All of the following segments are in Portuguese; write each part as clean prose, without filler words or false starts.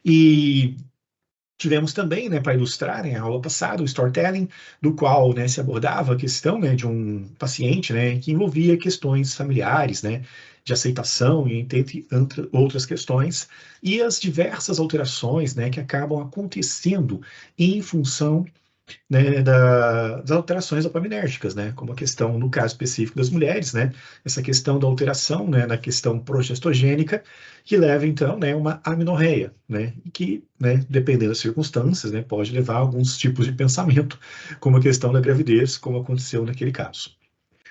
E tivemos também, né, para ilustrar, né, a aula passada, o storytelling, do qual, né, se abordava a questão, né, de um paciente, né, que envolvia questões familiares, né, de aceitação e entre outras questões, e as diversas alterações, né, que acabam acontecendo em função, né, das alterações dopaminérgicas, né, como a questão, no caso específico das mulheres, né, essa questão da alteração, né, na questão progestogênica, que leva, então, né, uma amenorreia, né, e que, né, dependendo das circunstâncias, né, pode levar a alguns tipos de pensamento, como a questão da gravidez, como aconteceu naquele caso.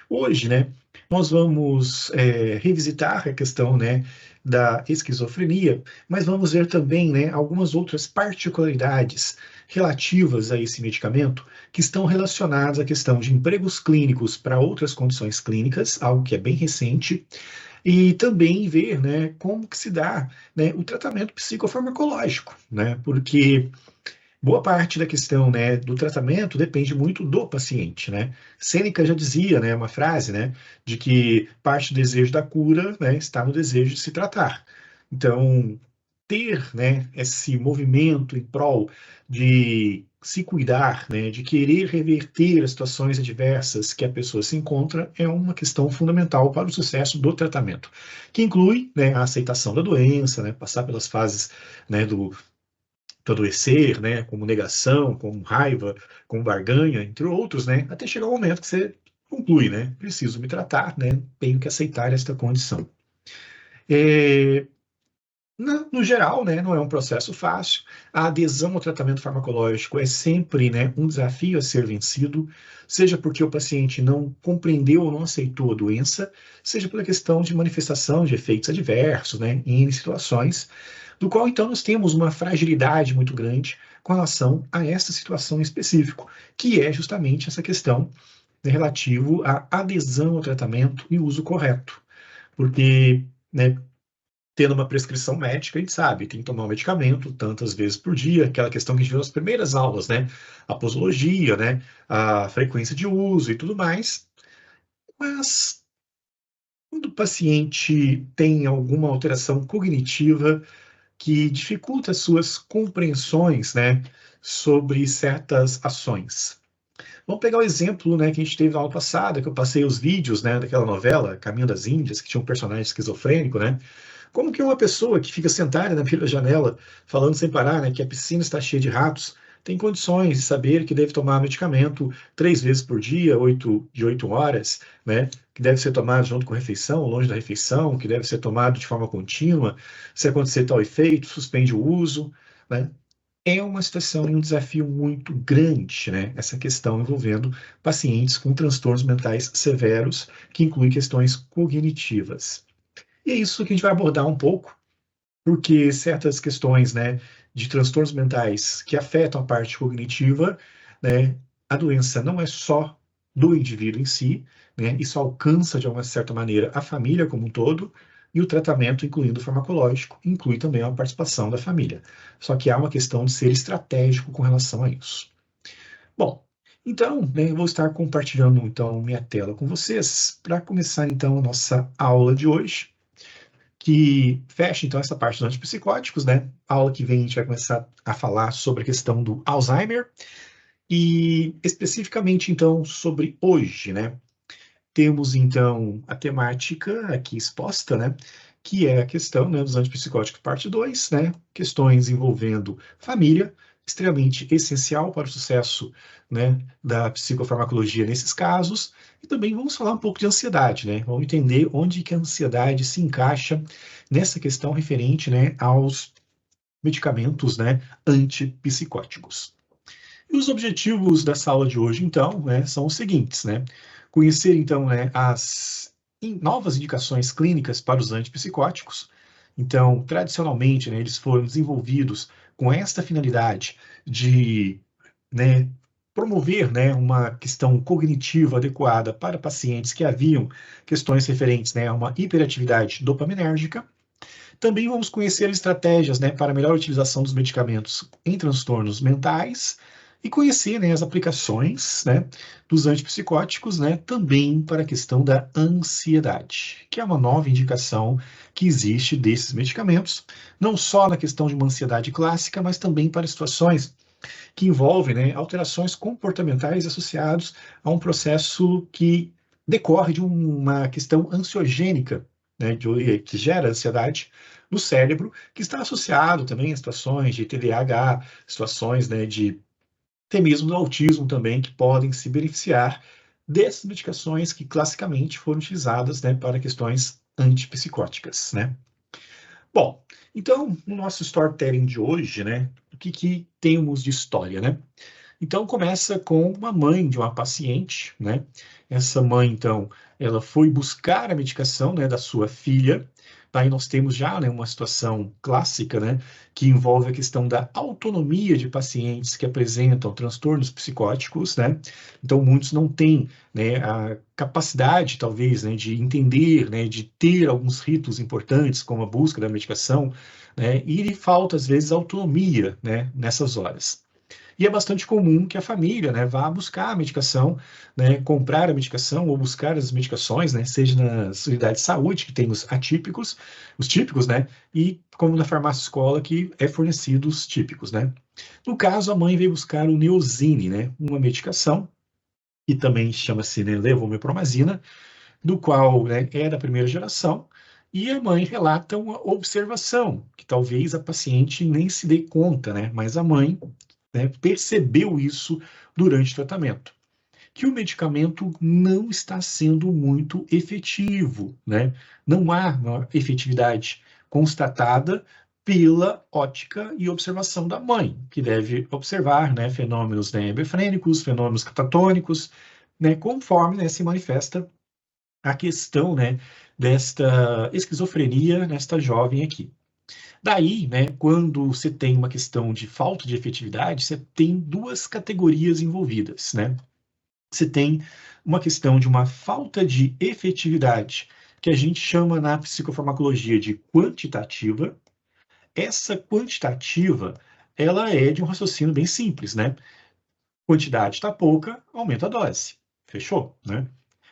Hoje, né, nós vamos revisitar a questão, né, da esquizofrenia, mas vamos ver também, né, algumas outras particularidades relativas a esse medicamento que estão relacionadas à questão de empregos clínicos para outras condições clínicas, algo que é bem recente, e também ver, né, como que se dá, né, o tratamento psicofarmacológico, né, porque boa parte da questão, né, do tratamento depende muito do paciente, né? Sêneca já dizia, né, uma frase, né, de que parte do desejo da cura, né, está no desejo de se tratar. Então, ter, né, esse movimento em prol de se cuidar, né, de querer reverter as situações adversas que a pessoa se encontra, é uma questão fundamental para o sucesso do tratamento, que inclui, né, a aceitação da doença, né, passar pelas fases, né, do adoecer, né, como negação, como raiva, como barganha, entre outros, né, até chegar o momento que você conclui, né, preciso me tratar, né, tenho que aceitar esta condição. É, no geral, né, não é um processo fácil. A adesão ao tratamento farmacológico é sempre, né, um desafio a ser vencido, seja porque o paciente não compreendeu ou não aceitou a doença, seja pela questão de manifestação de efeitos adversos, né, em situações, do qual então nós temos uma fragilidade muito grande com relação a essa situação em específico, que é justamente essa questão, né, relativo à adesão ao tratamento e uso correto. Porque, né, tendo uma prescrição médica, a gente sabe, tem que tomar o medicamento tantas vezes por dia, aquela questão que a gente viu nas primeiras aulas, né? A posologia, né? A frequência de uso e tudo mais. Mas quando o paciente tem alguma alteração cognitiva que dificulta as suas compreensões, né, sobre certas ações. Vamos pegar o exemplo, né, que a gente teve na aula passada, que eu passei os vídeos, né, daquela novela Caminho das Índias, que tinha um personagem esquizofrênico, né? Como que uma pessoa que fica sentada na beira da janela, falando sem parar, né, que a piscina está cheia de ratos, tem condições de saber que deve tomar medicamento 3 vezes por dia, de 8 horas, né, que deve ser tomado junto com a refeição, longe da refeição, que deve ser tomado de forma contínua, se acontecer tal efeito, suspende o uso, né? É uma situação e um desafio muito grande, né? Essa questão envolvendo pacientes com transtornos mentais severos, que incluem questões cognitivas. E é isso que a gente vai abordar um pouco, porque certas questões, né, de transtornos mentais que afetam a parte cognitiva, né, a doença não é só do indivíduo em si, né, isso alcança de uma certa maneira a família como um todo, e o tratamento, incluindo o farmacológico, inclui também a participação da família. Só que há uma questão de ser estratégico com relação a isso. Bom, então, né, eu vou estar compartilhando então minha tela com vocês para começar então a nossa aula de hoje, que fecha, então, essa parte dos antipsicóticos, né? A aula que vem a gente vai começar a falar sobre a questão do Alzheimer e, especificamente, então, sobre hoje, né? Temos, então, a temática aqui exposta, né? Que é a questão, né, dos antipsicóticos parte 2, né? Questões envolvendo família, extremamente essencial para o sucesso, né, da psicofarmacologia nesses casos. E também vamos falar um pouco de ansiedade, né? Vamos entender onde que a ansiedade se encaixa nessa questão referente, né, aos medicamentos, né, antipsicóticos. E os objetivos dessa aula de hoje, então, né, são os seguintes, né? Conhecer, então, né, as novas indicações clínicas para os antipsicóticos. Então, tradicionalmente, né, eles foram desenvolvidos com esta finalidade de, né, promover, né, uma questão cognitiva adequada para pacientes que haviam questões referentes, né, a uma hiperatividade dopaminérgica. Também vamos conhecer estratégias, né, para melhor utilização dos medicamentos em transtornos mentais e conhecer, né, as aplicações, né, dos antipsicóticos, né, também para a questão da ansiedade, que é uma nova indicação que existe desses medicamentos, não só na questão de uma ansiedade clássica, mas também para situações que envolvem, né, alterações comportamentais associados a um processo que decorre de uma questão ansiogênica, né, que gera ansiedade no cérebro, que está associado também a situações de TDAH, situações, né, de até mesmo do autismo também, que podem se beneficiar dessas medicações que classicamente foram utilizadas, né, para questões antipsicóticas, né? Bom, então, no nosso storytelling de hoje, né, o que temos de história, né? Então começa com uma mãe de uma paciente, né? Essa mãe, então, ela foi buscar a medicação, né, da sua filha. Aí nós temos já, né, uma situação clássica, né, que envolve a questão da autonomia de pacientes que apresentam transtornos psicóticos, né? Então muitos não têm, né, a capacidade, talvez, né, de entender, né, de ter alguns ritos importantes, como a busca da medicação, né? E lhe falta às vezes autonomia, né, nessas horas. E é bastante comum que a família, né, vá buscar a medicação, né, comprar a medicação ou buscar as medicações, né, seja nas unidades de saúde, que tem os típicos, né, e como na farmácia escola, que é fornecido os típicos, né. No caso, a mãe veio buscar o Neosine, né, uma medicação, que também chama-se, né, levomepromazina, do qual, né, é da primeira geração, e a mãe relata uma observação, que talvez a paciente nem se dê conta, né, mas a mãe, né, percebeu isso durante o tratamento, que o medicamento não está sendo muito efetivo, né? Não há uma efetividade constatada pela ótica e observação da mãe, que deve observar, né, fenômenos, né, hebefrênicos, fenômenos catatônicos, né, conforme, né, se manifesta a questão, né, desta esquizofrenia nesta jovem aqui. Daí, né, quando você tem uma questão de falta de efetividade, você tem duas categorias envolvidas, né? Você tem uma questão de uma falta de efetividade, que a gente chama na psicofarmacologia de quantitativa. Essa quantitativa, ela é de um raciocínio bem simples, né? Quantidade está pouca, aumenta a dose. Fechou, né?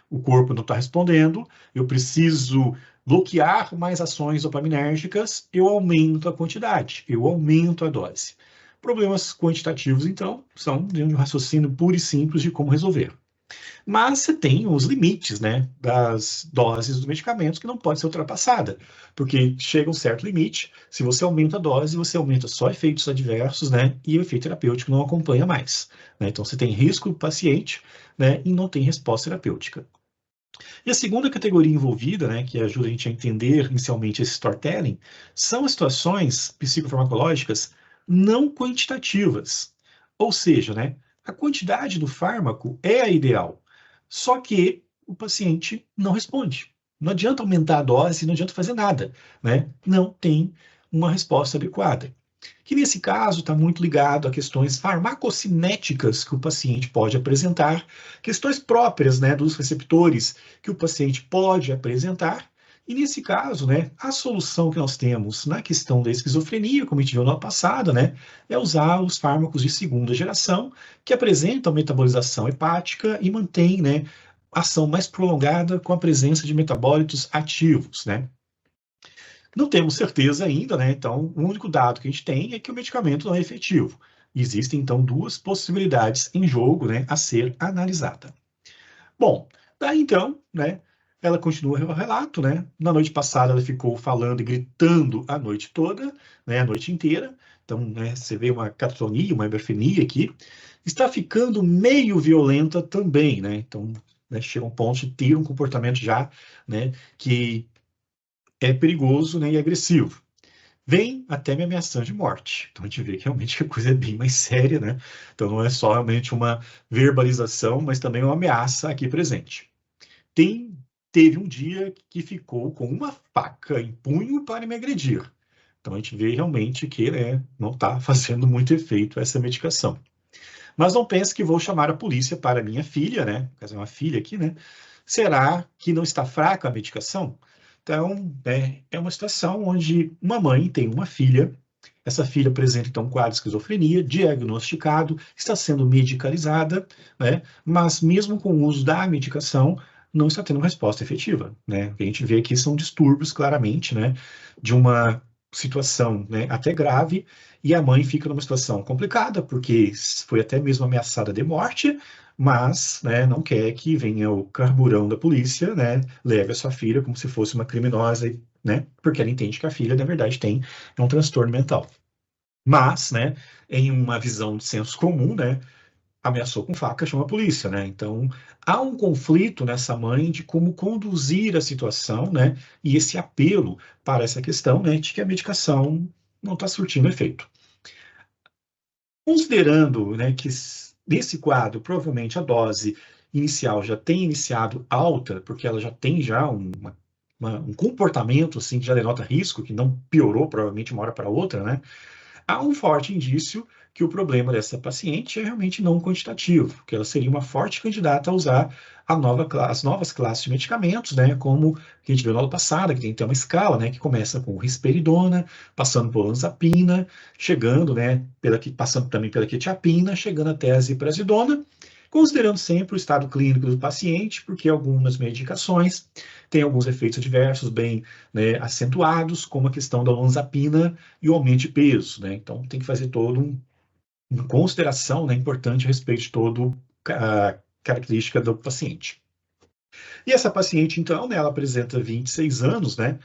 O corpo não está respondendo, eu preciso bloquear mais ações dopaminérgicas, eu aumento a quantidade, eu aumento a dose. Problemas quantitativos, então, são de um raciocínio puro e simples de como resolver. Mas você tem os limites, né, das doses dos medicamentos que não pode ser ultrapassada, porque chega um certo limite, se você aumenta a dose, você aumenta só efeitos adversos, né, e o efeito terapêutico não acompanha mais, né? Então você tem risco do paciente, né, e não tem resposta terapêutica. E a segunda categoria envolvida, né, que ajuda a gente a entender inicialmente esse storytelling, são as situações psicofarmacológicas não quantitativas. Ou seja, né, a quantidade do fármaco é a ideal, só que o paciente não responde. Não adianta aumentar a dose, não adianta fazer nada, né? Não tem uma resposta adequada, que nesse caso está muito ligado a questões farmacocinéticas que o paciente pode apresentar, questões próprias, né, dos receptores que o paciente pode apresentar. E nesse caso, né, a solução que nós temos na questão da esquizofrenia, como a gente viu no ano passado, né, é usar os fármacos de segunda geração, que apresentam metabolização hepática e mantêm, né, ação mais prolongada com a presença de metabólitos ativos, né? Não temos certeza ainda, né? Então, o único dado que a gente tem é que o medicamento não é efetivo. Existem, então, duas possibilidades em jogo, né, a ser analisada. Bom, daí então, né, ela continua o relato, né? Na noite passada ela ficou falando e gritando a noite toda, né, a noite inteira. Então, né, você vê uma catatonia, uma hiperfenia aqui. Está ficando meio violenta também, né? Então, né, chega a um ponto de ter um comportamento já, né, que é perigoso, né, e agressivo. Vem até me ameaçando de morte. Então a gente vê que realmente a coisa é bem mais séria, né? Então não é só realmente uma verbalização, mas também uma ameaça aqui presente. Teve um dia que ficou com uma faca em punho para me agredir. Então a gente vê realmente que, né, não está fazendo muito efeito essa medicação. Mas não pense que vou chamar a polícia para minha filha, né? Quer uma filha aqui, né? Será que não está fraca a medicação? Então, é uma situação onde uma mãe tem uma filha Essa filha apresenta, então, um quadro de esquizofrenia, diagnosticado, está sendo medicalizada, né? Mas mesmo com o uso da medicação, não está tendo resposta efetiva, né? O que a gente vê aqui são distúrbios, claramente, né? De uma situação, né, até grave, e a mãe fica numa situação complicada, porque foi até mesmo ameaçada de morte, mas, né, não quer que venha o carburão da polícia, né, leve a sua filha como se fosse uma criminosa, né, porque ela entende que a filha, na verdade, tem um transtorno mental. Mas, né, em uma visão de senso comum, né, ameaçou com faca, chama a polícia, né? Então, há um conflito nessa mãe de como conduzir a situação, né? E esse apelo para essa questão, né, de que a medicação não está surtindo efeito. Considerando, né, que nesse quadro, provavelmente a dose inicial já tem iniciado alta, porque ela já tem já um comportamento, assim, que já denota risco, que não piorou, provavelmente, de uma hora para outra, né? Há um forte indício que o problema dessa paciente é realmente não quantitativo, que ela seria uma forte candidata a usar as novas classes de medicamentos, né, como que a gente viu na aula passada, que tem até uma escala, né, que começa com risperidona, passando por olanzapina, chegando, né, passando também pela quetiapina, chegando até a ziprasidona, considerando sempre o estado clínico do paciente, porque algumas medicações têm alguns efeitos adversos bem, né, acentuados, como a questão da olanzapina e o aumento de peso, né? Então tem que fazer todo uma consideração, né, importante a respeito de todo a característica do paciente. E essa paciente, então, né, ela apresenta 26 anos, né?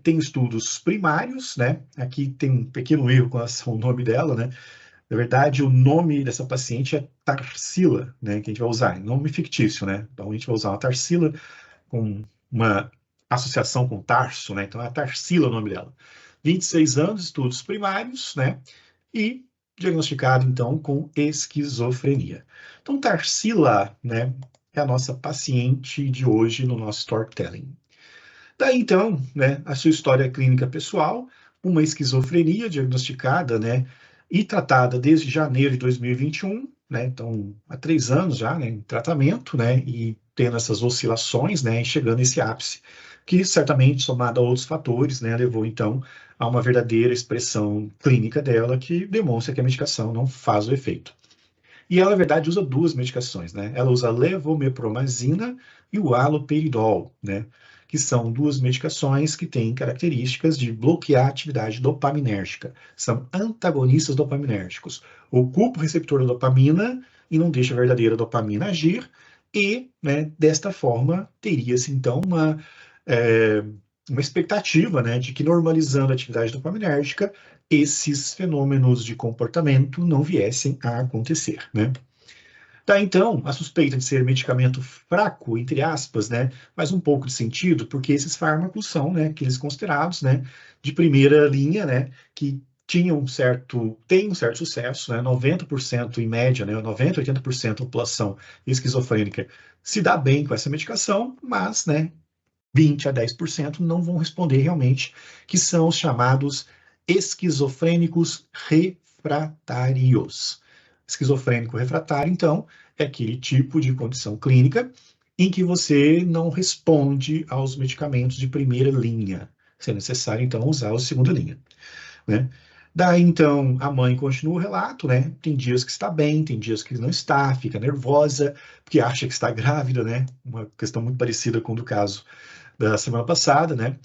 Tem estudos primários, né? Aqui tem um pequeno erro com relação ao nome dela, né? Na verdade, o nome dessa paciente é Tarsila, né? Que a gente vai usar, nome fictício, né? Então a gente vai usar uma Tarsila com uma associação com Tarso, né? Então é Tarsila o nome dela. 26 anos, estudos primários, né? E diagnosticado, então, com esquizofrenia. Então, Tarsila, né, é a nossa paciente de hoje no nosso storytelling. Daí, então, né, a sua história clínica pessoal, uma esquizofrenia diagnosticada, né, e tratada desde janeiro de 2021, né, então, há 3 anos já, né, em tratamento, né, e tendo essas oscilações, né, e chegando a esse ápice, que certamente, somado a outros fatores, né, levou, então, a uma verdadeira expressão clínica dela que demonstra que a medicação não faz o efeito. E ela, na verdade, usa duas medicações, né? Ela usa a levomepromazina e o haloperidol, né? Que são duas medicações que têm características de bloquear a atividade dopaminérgica. São antagonistas dopaminérgicos. Ocupa o receptor da dopamina e não deixa a verdadeira dopamina agir. E, né, desta forma, teria-se, então, é, uma expectativa, né, de que normalizando a atividade dopaminérgica, esses fenômenos de comportamento não viessem a acontecer, né? Tá, então, a suspeita de ser medicamento fraco, entre aspas, né, faz um pouco de sentido, porque esses fármacos são, né, aqueles considerados, né, de primeira linha, né, que têm um certo sucesso, né, 90% em média, né, 90, 80% da população esquizofrênica se dá bem com essa medicação, mas, né, 20 a 10% não vão responder realmente, que são os chamados esquizofrênicos refratários. Esquizofrênico refratário, então, é aquele tipo de condição clínica em que você não responde aos medicamentos de primeira linha. Se é necessário, então, usar os de segunda linha, né? Daí, então, a mãe continua o relato, né? Tem dias que está bem, tem dias que não está, fica nervosa, porque acha que está grávida, né? Uma questão muito parecida com o do caso da semana passada, né?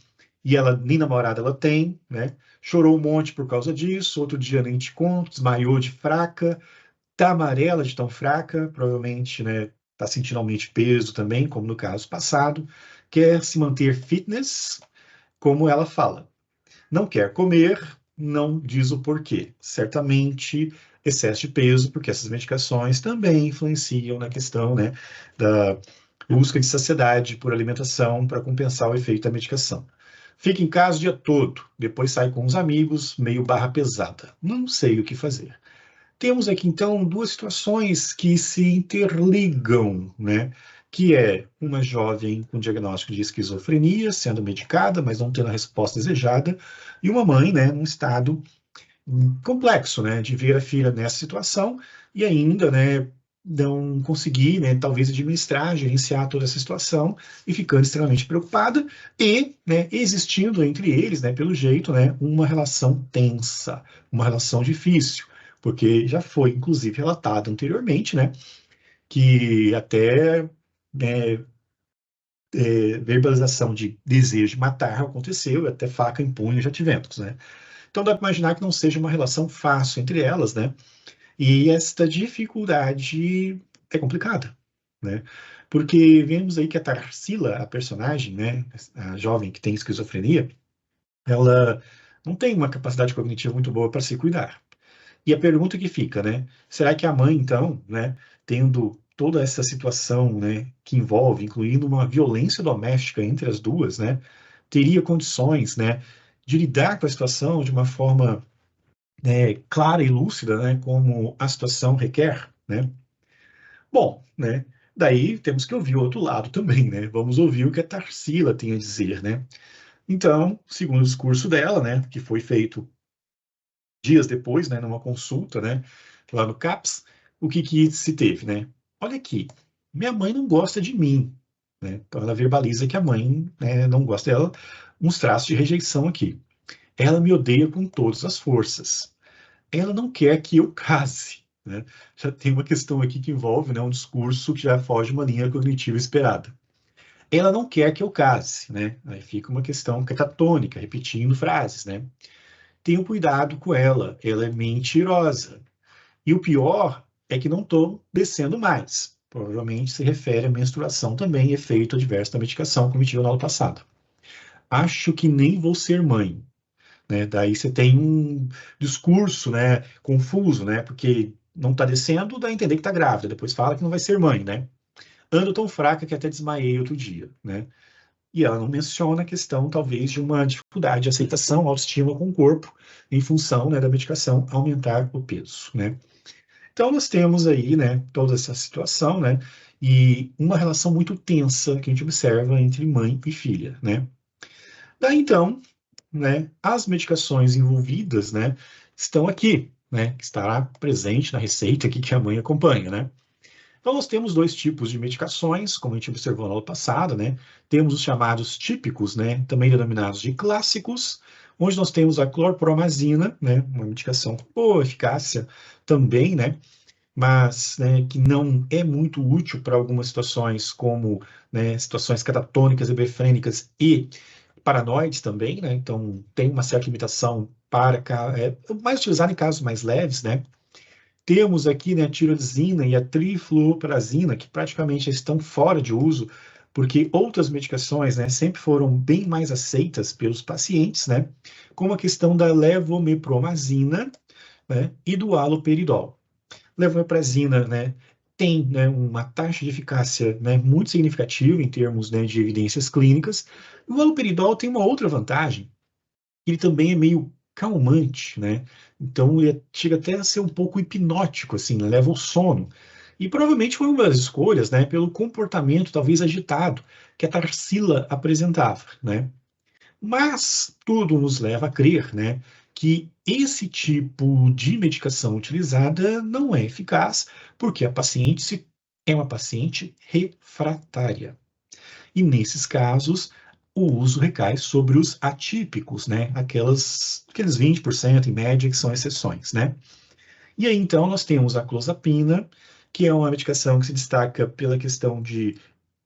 E ela nem namorada ela tem, né? Chorou um monte por causa disso, outro dia nem te conto, desmaiou de fraca, tá amarela de tão fraca, provavelmente, né? Tá sentindo aumento de peso também, como no caso passado, quer se manter fitness, como ela fala. Não quer comer, não diz o porquê. Certamente excesso de peso, porque essas medicações também influenciam na questão, né, da busca de saciedade por alimentação para compensar o efeito da medicação. Fica em casa o dia todo, depois sai com os amigos, meio barra pesada. Não sei o que fazer. Temos aqui, então, duas situações que se interligam, né? Que é uma jovem com diagnóstico de esquizofrenia, sendo medicada, mas não tendo a resposta desejada, e uma mãe, né, num estado complexo, né, de ver a filha nessa situação e ainda, né, não conseguir, né, talvez administrar, gerenciar toda essa situação e ficando extremamente preocupada e, né, existindo entre eles, né, pelo jeito, né, uma relação tensa, uma relação difícil, porque já foi, inclusive, relatado anteriormente, né, que até, né, verbalização de desejo de matar aconteceu, e até faca em punho já tivemos, né. Então dá para imaginar que não seja uma relação fácil entre elas, né, e esta dificuldade é complicada, né? Porque vemos aí que a Tarsila, a personagem, né, a jovem que tem esquizofrenia, ela não tem uma capacidade cognitiva muito boa para se cuidar. E a pergunta que fica, né, será que a mãe, então, né, tendo toda essa situação, né, que envolve, incluindo uma violência doméstica entre as duas, né, teria condições, né, de lidar com a situação de uma forma clara e lúcida, né, como a situação requer, né? Bom, né, daí temos que ouvir o outro lado também, né? Vamos ouvir o que a Tarsila tem a dizer, né? Então, segundo o discurso dela, né, que foi feito dias depois, né, numa consulta, né, lá no CAPS, o que que se teve, né? Olha aqui, minha mãe não gosta de mim, né? Então ela verbaliza que a mãe, né, não gosta dela, uns traços de rejeição aqui. Ela me odeia com todas as forças. Ela não quer que eu case, né? Já tem uma questão aqui que envolve, né, um discurso que já foge uma linha cognitiva esperada. Ela não quer que eu case, né? Aí fica uma questão catatônica, repetindo frases, né? Tenho cuidado com ela é mentirosa. E o pior é que não estou descendo mais. Provavelmente se refere à menstruação também, efeito adverso da medicação, como tive no ano passado. Acho que nem vou ser mãe, né? Daí você tem um discurso, né, confuso, né, porque não está descendo, dá a entender que está grávida, depois fala que não vai ser mãe, né? Ando tão fraca que até desmaiei outro dia, né? E ela não menciona a questão, talvez, de uma dificuldade de aceitação, autoestima com o corpo, em função, né, da medicação aumentar o peso, né? Então, nós temos aí, né, toda essa situação, né, e uma relação muito tensa que a gente observa entre mãe e filha, né? Daí, então, né, as medicações envolvidas, né, estão aqui, né, que estará presente na receita aqui que a mãe acompanha, né. Então, nós temos dois tipos de medicações, como a gente observou na aula passada, né. Temos os chamados típicos, né, também denominados de clássicos, onde nós temos a clorpromazina, né, uma medicação com boa eficácia também, né, mas, né, que não é muito útil para algumas situações, como, né, situações catatônicas, hebefrênicas e paranoides também, né? Então tem uma certa limitação para mais utilizado em casos mais leves, né? Temos aqui, né, a tirosina e a trifluoperazina, que praticamente estão fora de uso, porque outras medicações, né, sempre foram bem mais aceitas pelos pacientes, né? Como a questão da levomepromazina, né, e do haloperidol. Levomeprazina, né, tem, né, uma taxa de eficácia, né, muito significativa em termos, né, de evidências clínicas. O haloperidol tem uma outra vantagem, ele também é meio calmante, né? Então ele chega até a ser um pouco hipnótico, assim, né? Leva ao sono. E provavelmente foi uma das escolhas, né, pelo comportamento talvez agitado que a Tarsila apresentava, né? Mas tudo nos leva a crer, né, que esse tipo de medicação utilizada não é eficaz, porque a paciente é uma paciente refratária. E nesses casos, o uso recai sobre os atípicos, né, aqueles 20% em média que são exceções, né? E aí então nós temos a clozapina, que é uma medicação que se destaca pela questão de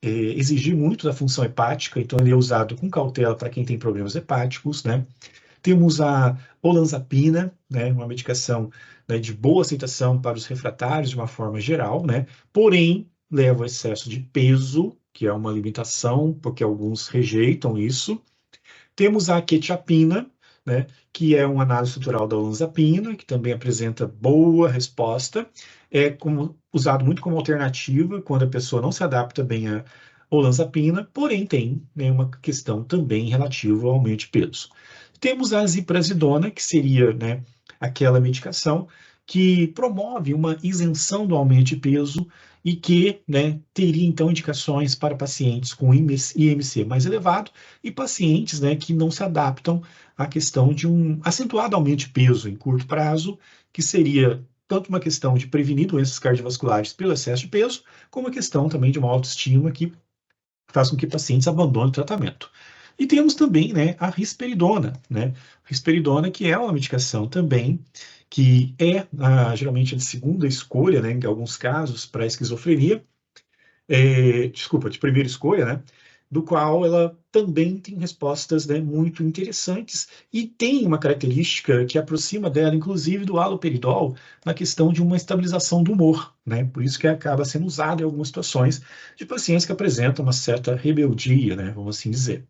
exigir muito da função hepática, então ele é usado com cautela para quem tem problemas hepáticos, né? Temos a olanzapina, né, uma medicação, né, de boa aceitação para os refratários de uma forma geral, né? Porém, leva ao excesso de peso, que é uma limitação, porque alguns rejeitam isso. Temos a quetiapina, né, que é uma análise estrutural da olanzapina, que também apresenta boa resposta, usado muito como alternativa quando a pessoa não se adapta bem à olanzapina, porém tem, né, uma questão também relativa ao aumento de peso. Temos a ziprasidona, que seria, né, aquela medicação que promove uma isenção do aumento de peso e que, né, teria então indicações para pacientes com IMC mais elevado e pacientes, né, que não se adaptam à questão de um acentuado aumento de peso em curto prazo, que seria tanto uma questão de prevenir doenças cardiovasculares pelo excesso de peso, como a questão também de uma autoestima que faz com que pacientes abandonem o tratamento. E temos também, né, a risperidona, né? Risperidona, que é uma medicação também que é geralmente de segunda escolha, né, em alguns casos, para esquizofrenia, desculpa, de primeira escolha, né? Do qual ela também tem respostas, né, muito interessantes e tem uma característica que aproxima dela, inclusive, do haloperidol, na questão de uma estabilização do humor, né? Por isso que acaba sendo usada em algumas situações de pacientes que apresentam uma certa rebeldia, né, vamos assim dizer.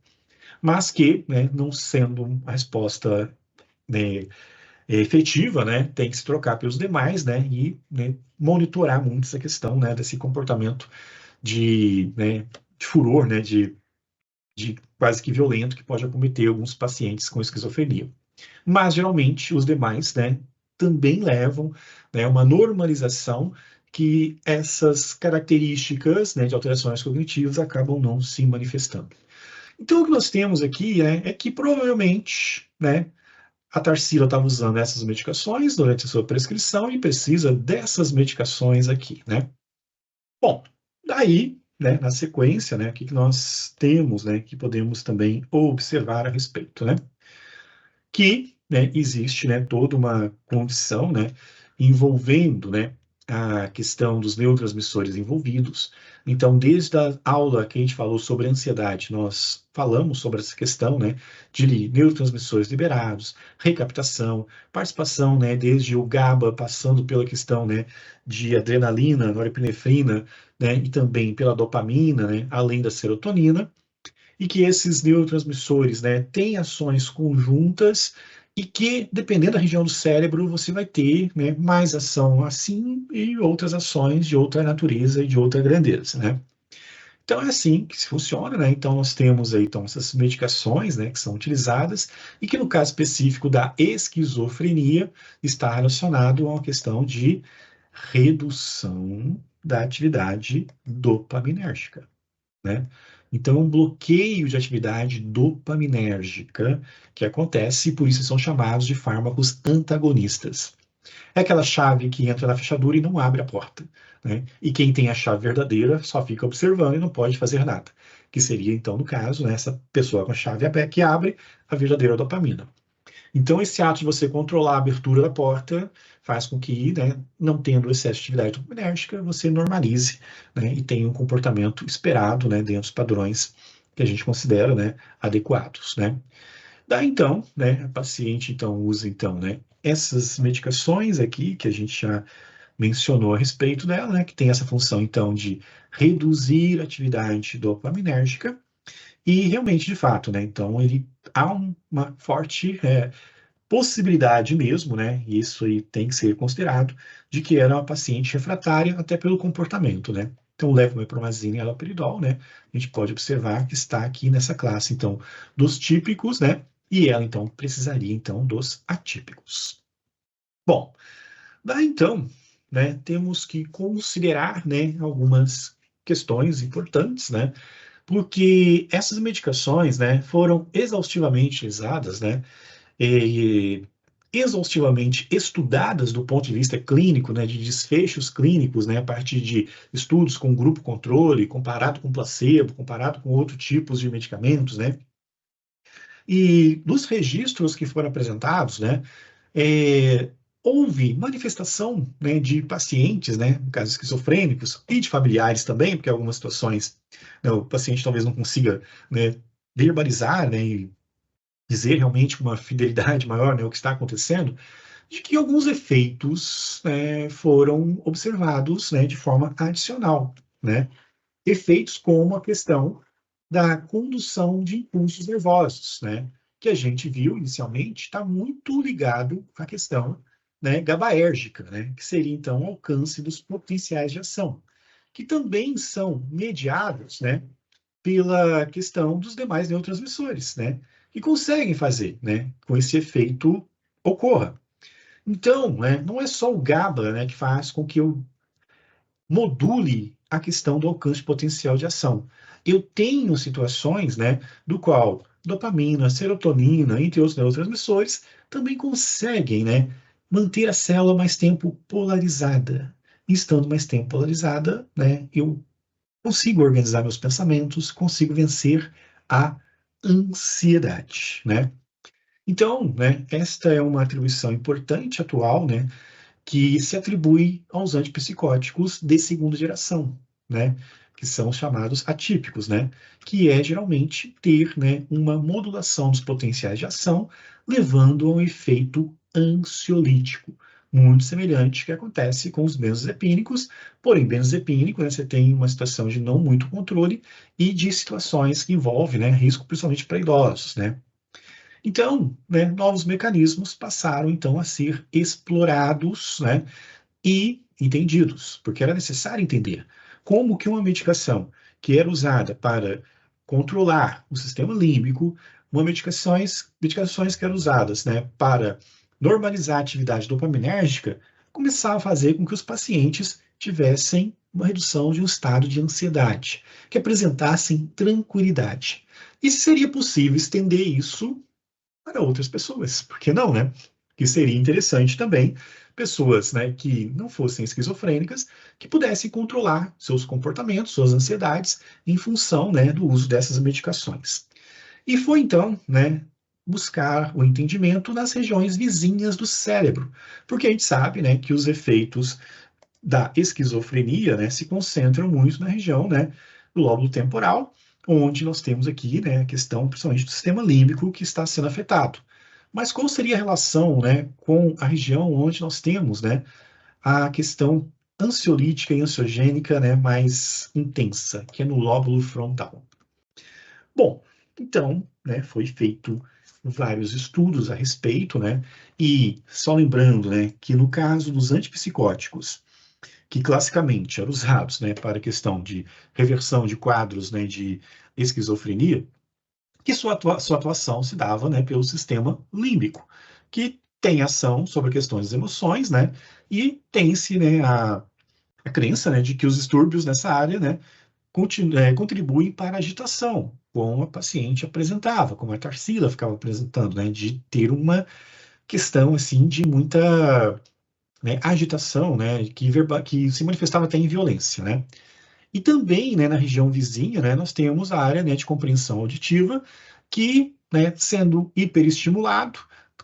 Mas que, né, não sendo a resposta, né, efetiva, né, tem que se trocar pelos demais, né, e, né, monitorar muito essa questão, né, desse comportamento né, de furor, né, de quase que violento que pode acometer alguns pacientes com esquizofrenia. Mas, geralmente, os demais, né, também levam, né, uma normalização que essas características, né, de alterações cognitivas acabam não se manifestando. Então, o que nós temos aqui, né, é que provavelmente, né, a Tarsila estava usando essas medicações durante a sua prescrição e precisa dessas medicações aqui, né? Bom, daí, né, na sequência, né, o que nós temos, né, que podemos também observar a respeito, né? Que, né, existe, né, toda uma condição, né, envolvendo, né, a questão dos neurotransmissores envolvidos. Então, desde a aula que a gente falou sobre ansiedade, nós falamos sobre essa questão, né, de neurotransmissores liberados, recaptação, participação, né, desde o GABA, passando pela questão, né, de adrenalina, norepinefrina, né, e também pela dopamina, né, além da serotonina, e que esses neurotransmissores, né, têm ações conjuntas e que, dependendo da região do cérebro, você vai ter, né, mais ação assim e outras ações de outra natureza e de outra grandeza, né? Então é assim que se funciona, né? Então nós temos aí então essas medicações, né, que são utilizadas e que no caso específico da esquizofrenia está relacionado a uma questão de redução da atividade dopaminérgica, né? Então, um bloqueio de atividade dopaminérgica que acontece, e por isso são chamados de fármacos antagonistas. É aquela chave que entra na fechadura e não abre a porta, né? E quem tem a chave verdadeira só fica observando e não pode fazer nada. Que seria, então, no caso, né, essa pessoa com a chave aberta que abre a verdadeira dopamina. Então, esse ato de você controlar a abertura da porta faz com que, né, não tendo excesso de atividade dopaminergica, você normalize, né, e tenha um comportamento esperado, né, dentro dos padrões que a gente considera, né, adequados, né. Daí, então, né, a paciente, então, usa, então, né, essas medicações aqui, que a gente já mencionou a respeito dela, né, que tem essa função, então, de reduzir a atividade dopaminérgica, e realmente, de fato, né, então, há uma forte possibilidade mesmo, né, e isso aí tem que ser considerado, de que era uma paciente refratária até pelo comportamento, né. Então, o levomepromazina e haloperidol, né, a gente pode observar que está aqui nessa classe, então, dos típicos, né, e ela, então, precisaria, então, dos atípicos. Bom, daí, então, né, temos que considerar, né, algumas questões importantes, né, porque essas medicações, né, foram exaustivamente utilizadas, né, e exaustivamente estudadas do ponto de vista clínico, né, de desfechos clínicos, né, a partir de estudos com grupo controle, comparado com placebo, comparado com outros tipos de medicamentos, né, e dos registros que foram apresentados, né, é, houve manifestação, né, de pacientes, né, no caso esquizofrênicos, e de familiares também, porque em algumas situações, né, o paciente talvez não consiga, né, verbalizar, né, e dizer realmente com uma fidelidade maior, né, o que está acontecendo, de que alguns efeitos, né, foram observados, né, de forma adicional, né? Efeitos como a questão da condução de impulsos nervosos, né? Que a gente viu inicialmente está muito ligado à questão, né, GABAérgica, né? Que seria então o alcance dos potenciais de ação, que também são mediados, né, pela questão dos demais neurotransmissores, né? Que conseguem fazer, né, com esse efeito ocorra. Então, né, não é só o GABA, né, que faz com que eu module a questão do alcance potencial de ação. Eu tenho situações, né, do qual dopamina, serotonina, entre outros neurotransmissores, também conseguem, né, manter a célula mais tempo polarizada. E estando mais tempo polarizada, né, eu consigo organizar meus pensamentos, consigo vencer a ansiedade, né? Então, né, esta é uma atribuição importante atual, né, que se atribui aos antipsicóticos de segunda geração, né, que são os chamados atípicos, né, que é geralmente ter, né, uma modulação dos potenciais de ação, levando a um efeito ansiolítico, muito semelhante que acontece com os benzodiazepínicos, porém, benzodiazepínico, né, você tem uma situação de não muito controle e de situações que envolvem, né, risco principalmente para idosos, né. Então, né, novos mecanismos passaram então a ser explorados, né, e entendidos, porque era necessário entender como que uma medicação que era usada para controlar o sistema límbico, medicações que eram usadas, né, para normalizar a atividade dopaminérgica, começava a fazer com que os pacientes tivessem uma redução de um estado de ansiedade, que apresentassem tranquilidade. E se seria possível estender isso para outras pessoas. Por que não, né? Que seria interessante também pessoas, né, que não fossem esquizofrênicas, que pudessem controlar seus comportamentos, suas ansiedades, em função, né, do uso dessas medicações. E foi então, né, buscar o entendimento nas regiões vizinhas do cérebro, porque a gente sabe, né, que os efeitos da esquizofrenia, né, se concentram muito na região, né, do lóbulo temporal, onde nós temos aqui, né, a questão principalmente do sistema límbico que está sendo afetado. Mas qual seria a relação, né, com a região onde nós temos, né, a questão ansiolítica e ansiogênica, né, mais intensa, que é no lóbulo frontal? Bom, então, né, foi feito vários estudos a respeito, né, e só lembrando, né, que no caso dos antipsicóticos, que classicamente eram usados, né, para a questão de reversão de quadros, né, de esquizofrenia, que sua atuação se dava, né, pelo sistema límbico, que tem ação sobre questões das emoções, né, e tem-se, né, a crença, né, de que os distúrbios nessa área, né, contribuem para a agitação, como a paciente apresentava, como a Tarsila ficava apresentando, né, de ter uma questão, assim, de muita, né, agitação, né, que se manifestava até em violência, né. E também, né, na região vizinha, né, nós temos a área, né, de compreensão auditiva, que, né, sendo hiperestimulado,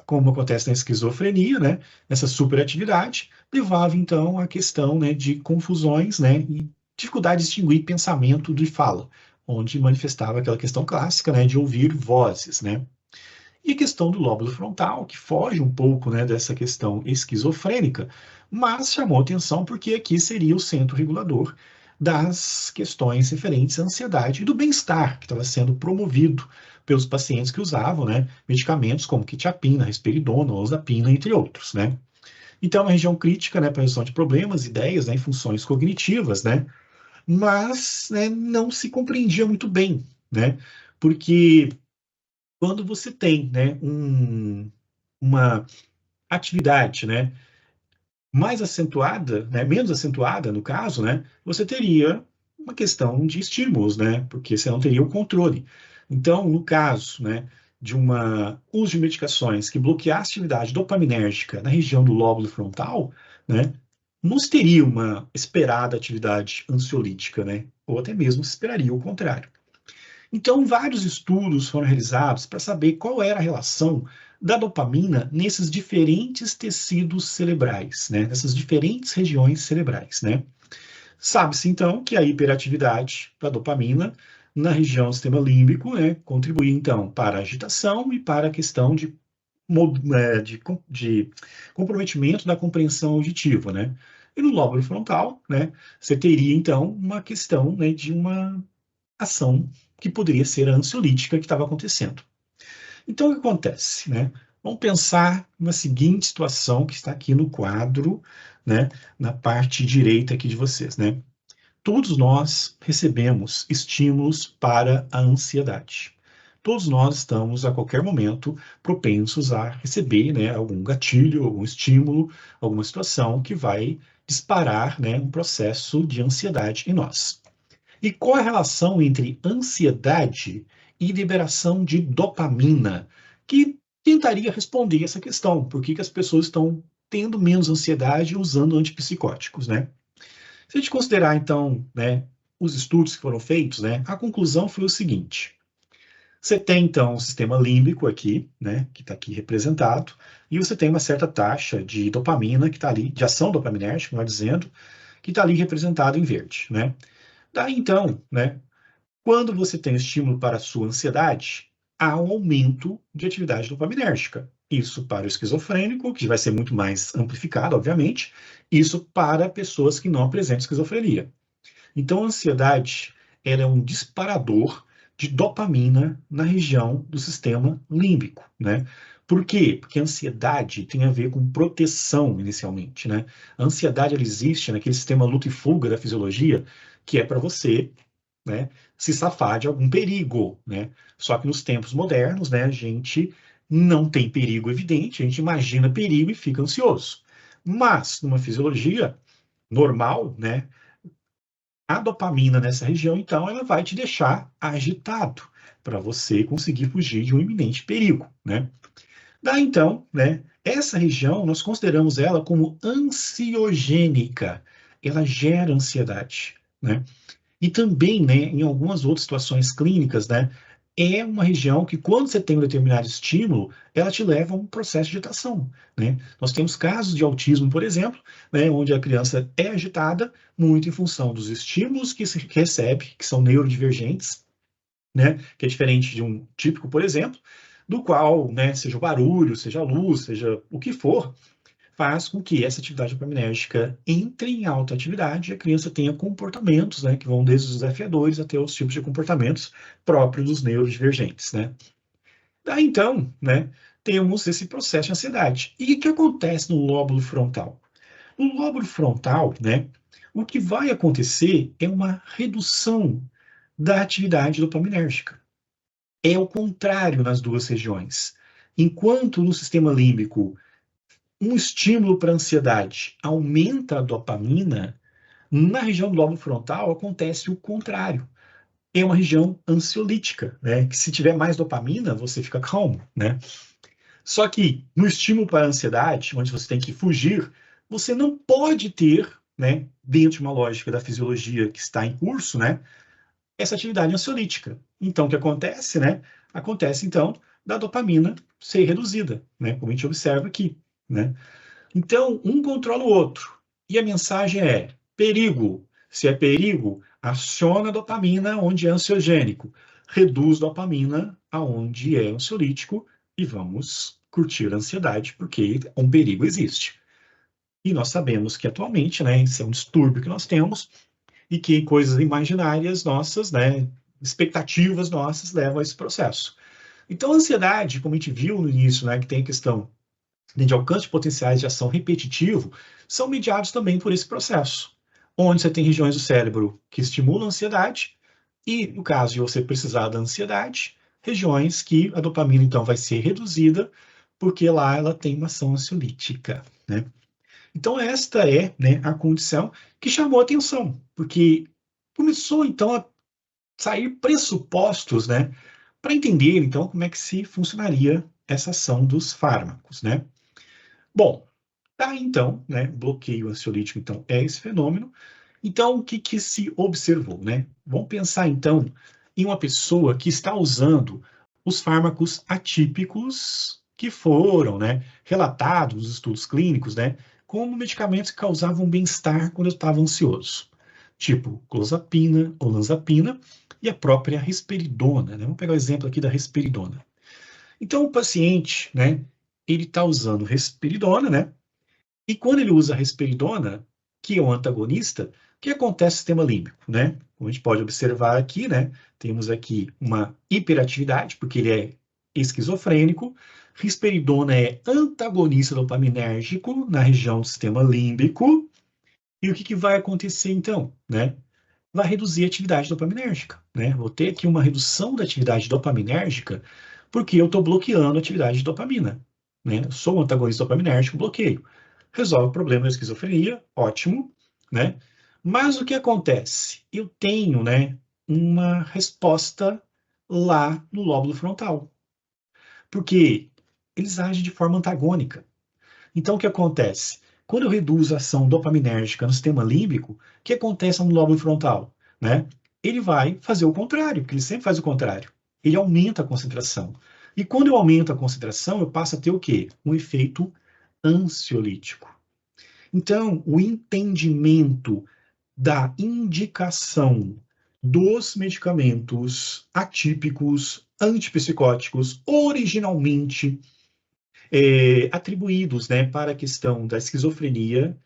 como acontece na esquizofrenia, né, essa superatividade, levava então à questão, né, de confusões, né, e dificuldade de distinguir pensamento de fala, onde manifestava aquela questão clássica, né, de ouvir vozes, né. E a questão do lóbulo frontal, que foge um pouco, né, dessa questão esquizofrênica, mas chamou atenção porque aqui seria o centro regulador das questões referentes à ansiedade e do bem-estar, que estava sendo promovido pelos pacientes que usavam, né, medicamentos como quetiapina, risperidona, olanzapina, entre outros, né. Então, é uma região crítica, né, para a resolução de problemas, ideias, né, e funções cognitivas, né, mas, né, não se compreendia muito bem, né, porque quando você tem, né, uma atividade, né, mais acentuada, né, menos acentuada no caso, né, você teria uma questão de estímulos, né, porque você não teria o controle. Então, no caso, né, de uma uso de medicações que bloquear a atividade dopaminérgica na região do lóbulo frontal, né, não se teria uma esperada atividade ansiolítica, né, ou até mesmo se esperaria o contrário. Então, vários estudos foram realizados para saber qual era a relação da dopamina nesses diferentes tecidos cerebrais, né? Nessas diferentes regiões cerebrais, né? Sabe-se, então, que a hiperatividade da dopamina na região do sistema límbico, né, contribui, então, para a agitação e para a questão de comprometimento da compreensão auditiva, né? E no lóbulo frontal, né, você teria, então, uma questão, né, de uma ação que poderia ser a ansiolítica que estava acontecendo. Então, o que acontece, né? Vamos pensar na seguinte situação que está aqui no quadro, né, na parte direita aqui de vocês, né? Todos nós recebemos estímulos para a ansiedade. Todos nós estamos, a qualquer momento, propensos a receber, né, algum gatilho, algum estímulo, alguma situação que vai disparar, né, um processo de ansiedade em nós. E qual é a relação entre ansiedade e liberação de dopamina? Que tentaria responder essa questão. Por que que as pessoas estão tendo menos ansiedade usando antipsicóticos, né? Se a gente considerar, então, né, os estudos que foram feitos, né, a conclusão foi o seguinte. Você tem, então, o sistema límbico aqui, né, que está aqui representado, e você tem uma certa taxa de dopamina que está ali, de ação dopaminérgica, melhor dizendo, que está ali representado em verde, né? Daí, então, né, quando você tem estímulo para a sua ansiedade, há um aumento de atividade dopaminérgica. Isso para o esquizofrênico, que vai ser muito mais amplificado, obviamente, isso para pessoas que não apresentam esquizofrenia. Então, a ansiedade, ela é um disparador de dopamina na região do sistema límbico, né? Por quê? Porque a ansiedade tem a ver com proteção, inicialmente, né? A ansiedade, ela existe naquele sistema luta e fuga da fisiologia, que é para você, né, se safar de algum perigo, né? Só que nos tempos modernos, né, a gente não tem perigo evidente, a gente imagina perigo e fica ansioso. Mas, numa fisiologia normal, né, a dopamina nessa região, então, ela vai te deixar agitado para você conseguir fugir de um iminente perigo, né? Daí, então, né, essa região, nós consideramos ela como ansiogênica. Ela gera ansiedade, né? E também, né, em algumas outras situações clínicas, né, é uma região que, quando você tem um determinado estímulo, ela te leva a um processo de agitação, né? Nós temos casos de autismo, por exemplo, né, onde a criança é agitada muito em função dos estímulos que se recebe, que são neurodivergentes, né, que é diferente de um típico, por exemplo, do qual, né, seja o barulho, seja a luz, seja o que for, faz com que essa atividade dopaminérgica entre em alta atividade e a criança tenha comportamentos, né, que vão desde os desafiadores até os tipos de comportamentos próprios dos neurodivergentes, né. Daí, então, né, temos esse processo de ansiedade. E o que acontece no lóbulo frontal? No lóbulo frontal, né, o que vai acontecer é uma redução da atividade dopaminérgica. É o contrário nas duas regiões. Enquanto no sistema límbico um estímulo para a ansiedade aumenta a dopamina, na região do lóbulo frontal acontece o contrário. É uma região ansiolítica, né? Que se tiver mais dopamina, você fica calmo, né? Só que no estímulo para a ansiedade, onde você tem que fugir, você não pode ter, né, dentro de uma lógica da fisiologia que está em curso, né, essa atividade ansiolítica. Então, o que acontece, né? Acontece, então, da dopamina ser reduzida, né? Como a gente observa aqui, né? Então, um controla o outro. E a mensagem é: perigo. Se é perigo, aciona a dopamina onde é ansiogênico, reduz dopamina aonde é ansiolítico e vamos curtir a ansiedade, porque um perigo existe. E nós sabemos que atualmente, né, esse é um distúrbio que nós temos e que coisas imaginárias nossas, né, expectativas nossas levam a esse processo. Então, a ansiedade, como a gente viu no início, né, que tem a questão de alcance de potenciais de ação repetitivo, são mediados também por esse processo, onde você tem regiões do cérebro que estimulam a ansiedade e, no caso de você precisar da ansiedade, regiões que a dopamina, então, vai ser reduzida, porque lá ela tem uma ação ansiolítica, né? Então, esta é, né, a condição que chamou a atenção, porque começou, então, a sair pressupostos, né, para entender, então, como é que se funcionaria essa ação dos fármacos, né? Bom, tá, então, né, bloqueio ansiolítico, então, é esse fenômeno. Então, o que que se observou, né? Vamos pensar, então, em uma pessoa que está usando os fármacos atípicos que foram, né, relatados nos estudos clínicos, né, como medicamentos que causavam bem-estar quando eu estava ansioso, tipo clozapina, olanzapina e a própria risperidona, né? Vamos pegar o exemplo aqui da risperidona. Então, o paciente, né, ele está usando risperidona, né? E quando ele usa a risperidona, que é um antagonista, o que acontece no sistema límbico, né? Como a gente pode observar aqui, né? Temos aqui uma hiperatividade, porque ele é esquizofrênico. Risperidona é antagonista dopaminérgico na região do sistema límbico. E o que que vai acontecer então, né? Vai reduzir a atividade dopaminérgica, né? Vou ter aqui uma redução da atividade dopaminérgica porque eu estou bloqueando a atividade de dopamina, né? Eu sou um antagonista dopaminérgico, bloqueio. Resolve o problema da esquizofrenia, ótimo, né? Mas o que acontece? Eu tenho, né, uma resposta lá no lóbulo frontal, porque eles agem de forma antagônica. Então, o que acontece? Quando eu reduzo a ação dopaminérgica no sistema límbico, o que acontece no lóbulo frontal? Né? Ele vai fazer o contrário, porque ele sempre faz o contrário. Ele aumenta a concentração. E quando eu aumento a concentração, eu passo a ter o quê? Um efeito ansiolítico. Então, o entendimento da indicação dos medicamentos atípicos, antipsicóticos, originalmente atribuídos, né, para a questão da esquizofrenia,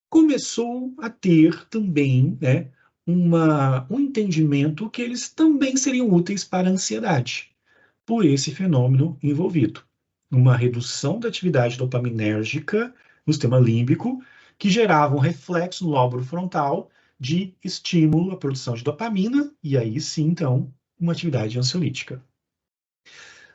começou a ter também, né, um entendimento que eles também seriam úteis para a ansiedade, por esse fenômeno envolvido. Uma redução da atividade dopaminérgica no sistema límbico, que gerava um reflexo no lóbulo frontal de estímulo à produção de dopamina, e aí sim, então, uma atividade ansiolítica.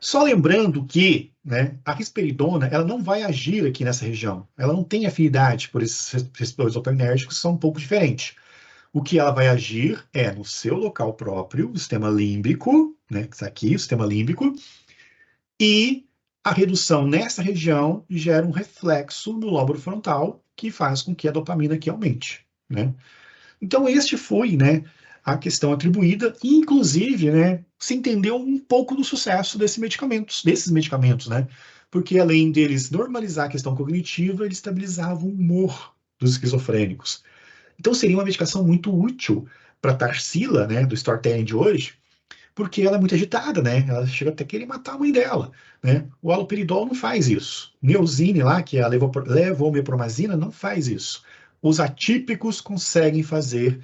Só lembrando que, né, a risperidona ela não vai agir aqui nessa região. Ela não tem afinidade por esses receptores dopaminérgicos que são um pouco diferentes. O que ela vai agir é no seu local próprio, o sistema límbico, né, que está aqui, o sistema límbico, e a redução nessa região gera um reflexo no lóbulo frontal que faz com que a dopamina aqui aumente, né? Então, este foi, né, a questão atribuída, e, inclusive, né, se entendeu um pouco do sucesso desses medicamentos, né? Porque além deles normalizar a questão cognitiva, eles estabilizavam o humor dos esquizofrênicos. Então, seria uma medicação muito útil para a Tarsila, né, do storytelling de hoje, porque ela é muito agitada, né? Ela chega até a querer matar a mãe dela, né? O haloperidol não faz isso. Neosine lá, que é a levomepromazina, não faz isso. Os atípicos conseguem fazer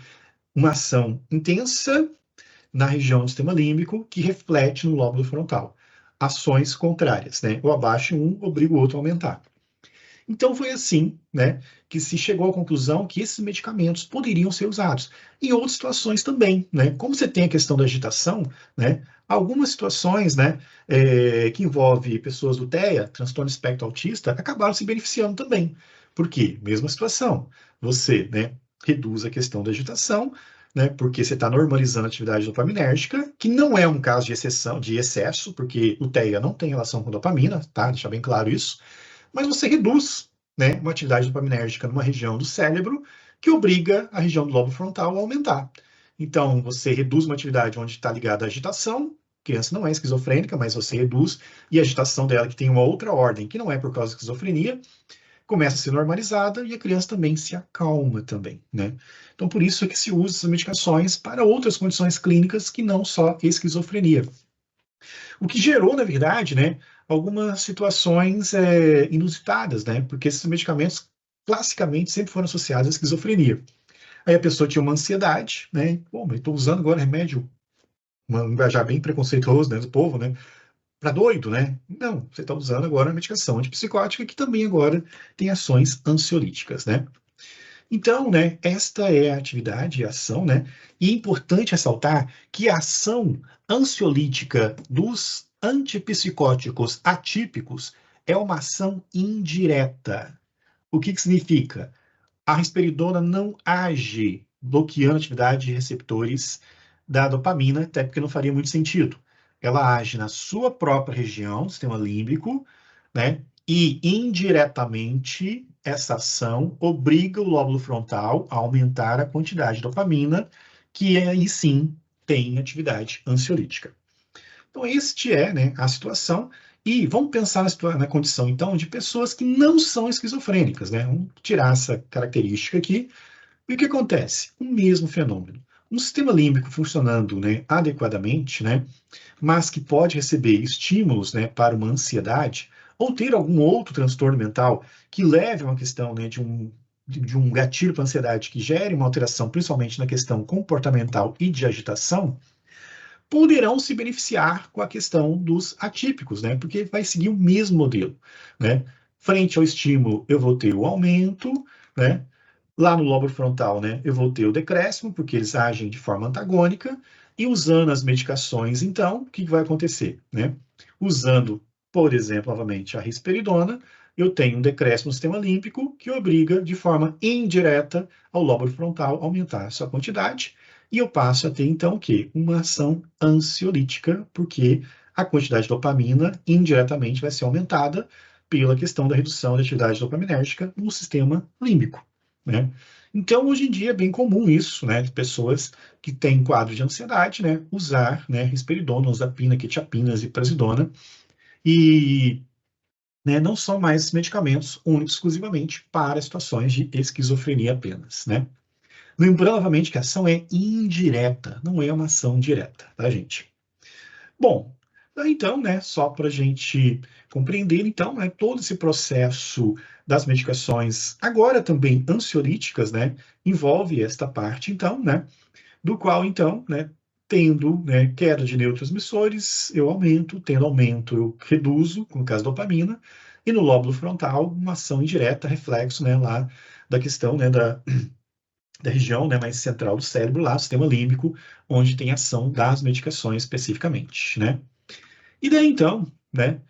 uma ação intensa na região do sistema límbico que reflete no lóbulo frontal. Ações contrárias, né? Eu abaixo um, obrigo o outro a aumentar. Então foi assim, né, que se chegou à conclusão que esses medicamentos poderiam ser usados. Em outras situações também, né? Como você tem a questão da agitação, né? Algumas situações, né, que envolve pessoas do TEA, transtorno espectro autista, acabaram se beneficiando também. Por quê? Mesma situação. Você, né, reduz a questão da agitação, né, porque você está normalizando a atividade dopaminérgica, que não é um caso de exceção, de excesso, porque o TEA não tem relação com dopamina, tá? Deixar bem claro isso, mas você reduz, né, uma atividade dopaminérgica numa região do cérebro que obriga a região do lobo frontal a aumentar. Então, você reduz uma atividade onde está ligada à agitação, a criança não é esquizofrênica, mas você reduz, e a agitação dela, que tem uma outra ordem, que não é por causa da esquizofrenia, começa a ser normalizada e a criança também se acalma também, né? Então, por isso é que se usa essas medicações para outras condições clínicas que não só esquizofrenia. O que gerou, na verdade, né, algumas situações inusitadas, né, porque esses medicamentos classicamente sempre foram associados à esquizofrenia. Aí a pessoa tinha uma ansiedade, né, pô, mas estou usando agora remédio, um linguajar bem preconceituoso, né, do povo, né, para doido, né? Não, você está usando agora a medicação antipsicótica que também agora tem ações ansiolíticas, né? Então, né, esta é a atividade, a ação, né? E é importante ressaltar que a ação ansiolítica dos antipsicóticos atípicos é uma ação indireta. O que significa? A risperidona não age bloqueando a atividade de receptores da dopamina, até porque não faria muito sentido. Ela age na sua própria região, sistema límbico, né? E indiretamente essa ação obriga o lóbulo frontal a aumentar a quantidade de dopamina, que aí sim tem atividade ansiolítica. Então, este é, né, a situação. E vamos pensar na condição, então, de pessoas que não são esquizofrênicas, né? Vamos tirar essa característica aqui. E o que acontece? O mesmo fenômeno. Um sistema límbico funcionando, né, adequadamente, né, mas que pode receber estímulos, né, para uma ansiedade, ou ter algum outro transtorno mental que leve a uma questão, né, de um gatilho para ansiedade que gere uma alteração, principalmente na questão comportamental e de agitação, poderão se beneficiar com a questão dos atípicos, né? Porque vai seguir o mesmo modelo, né? Frente ao estímulo, eu vou ter o aumento, né? Lá no lóbulo frontal, né? Eu vou ter o decréscimo, porque eles agem de forma antagônica, e usando as medicações, então, o que vai acontecer, né? Usando, por exemplo, novamente, a risperidona, eu tenho um decréscimo no sistema límbico que obriga, de forma indireta, ao lóbulo frontal a aumentar a sua quantidade, e eu passo a ter, então, o quê? Uma ação ansiolítica, porque a quantidade de dopamina indiretamente vai ser aumentada, pela questão da redução da atividade dopaminérgica no sistema límbico, né? Então, hoje em dia é bem comum isso, né, de pessoas que têm quadro de ansiedade, né, usar, né, risperidona, olanzapina, quetiapina, ziprasidona, e, né, não são mais medicamentos únicos exclusivamente para situações de esquizofrenia apenas, né? Lembrando novamente que a ação é indireta, não é uma ação direta, tá, gente? Bom, então, né, só para a gente compreender, então, né, todo esse processo das medicações, agora também ansiolíticas, né, envolve esta parte, então, né, do qual, então, né, tendo, né, queda de neurotransmissores, eu aumento, tendo aumento, eu reduzo, no caso da dopamina, e no lóbulo frontal, uma ação indireta, reflexo, né, lá da questão, né, da região, né, mais central do cérebro, lá, sistema límbico, onde tem ação das medicações especificamente, né. E daí, então, né,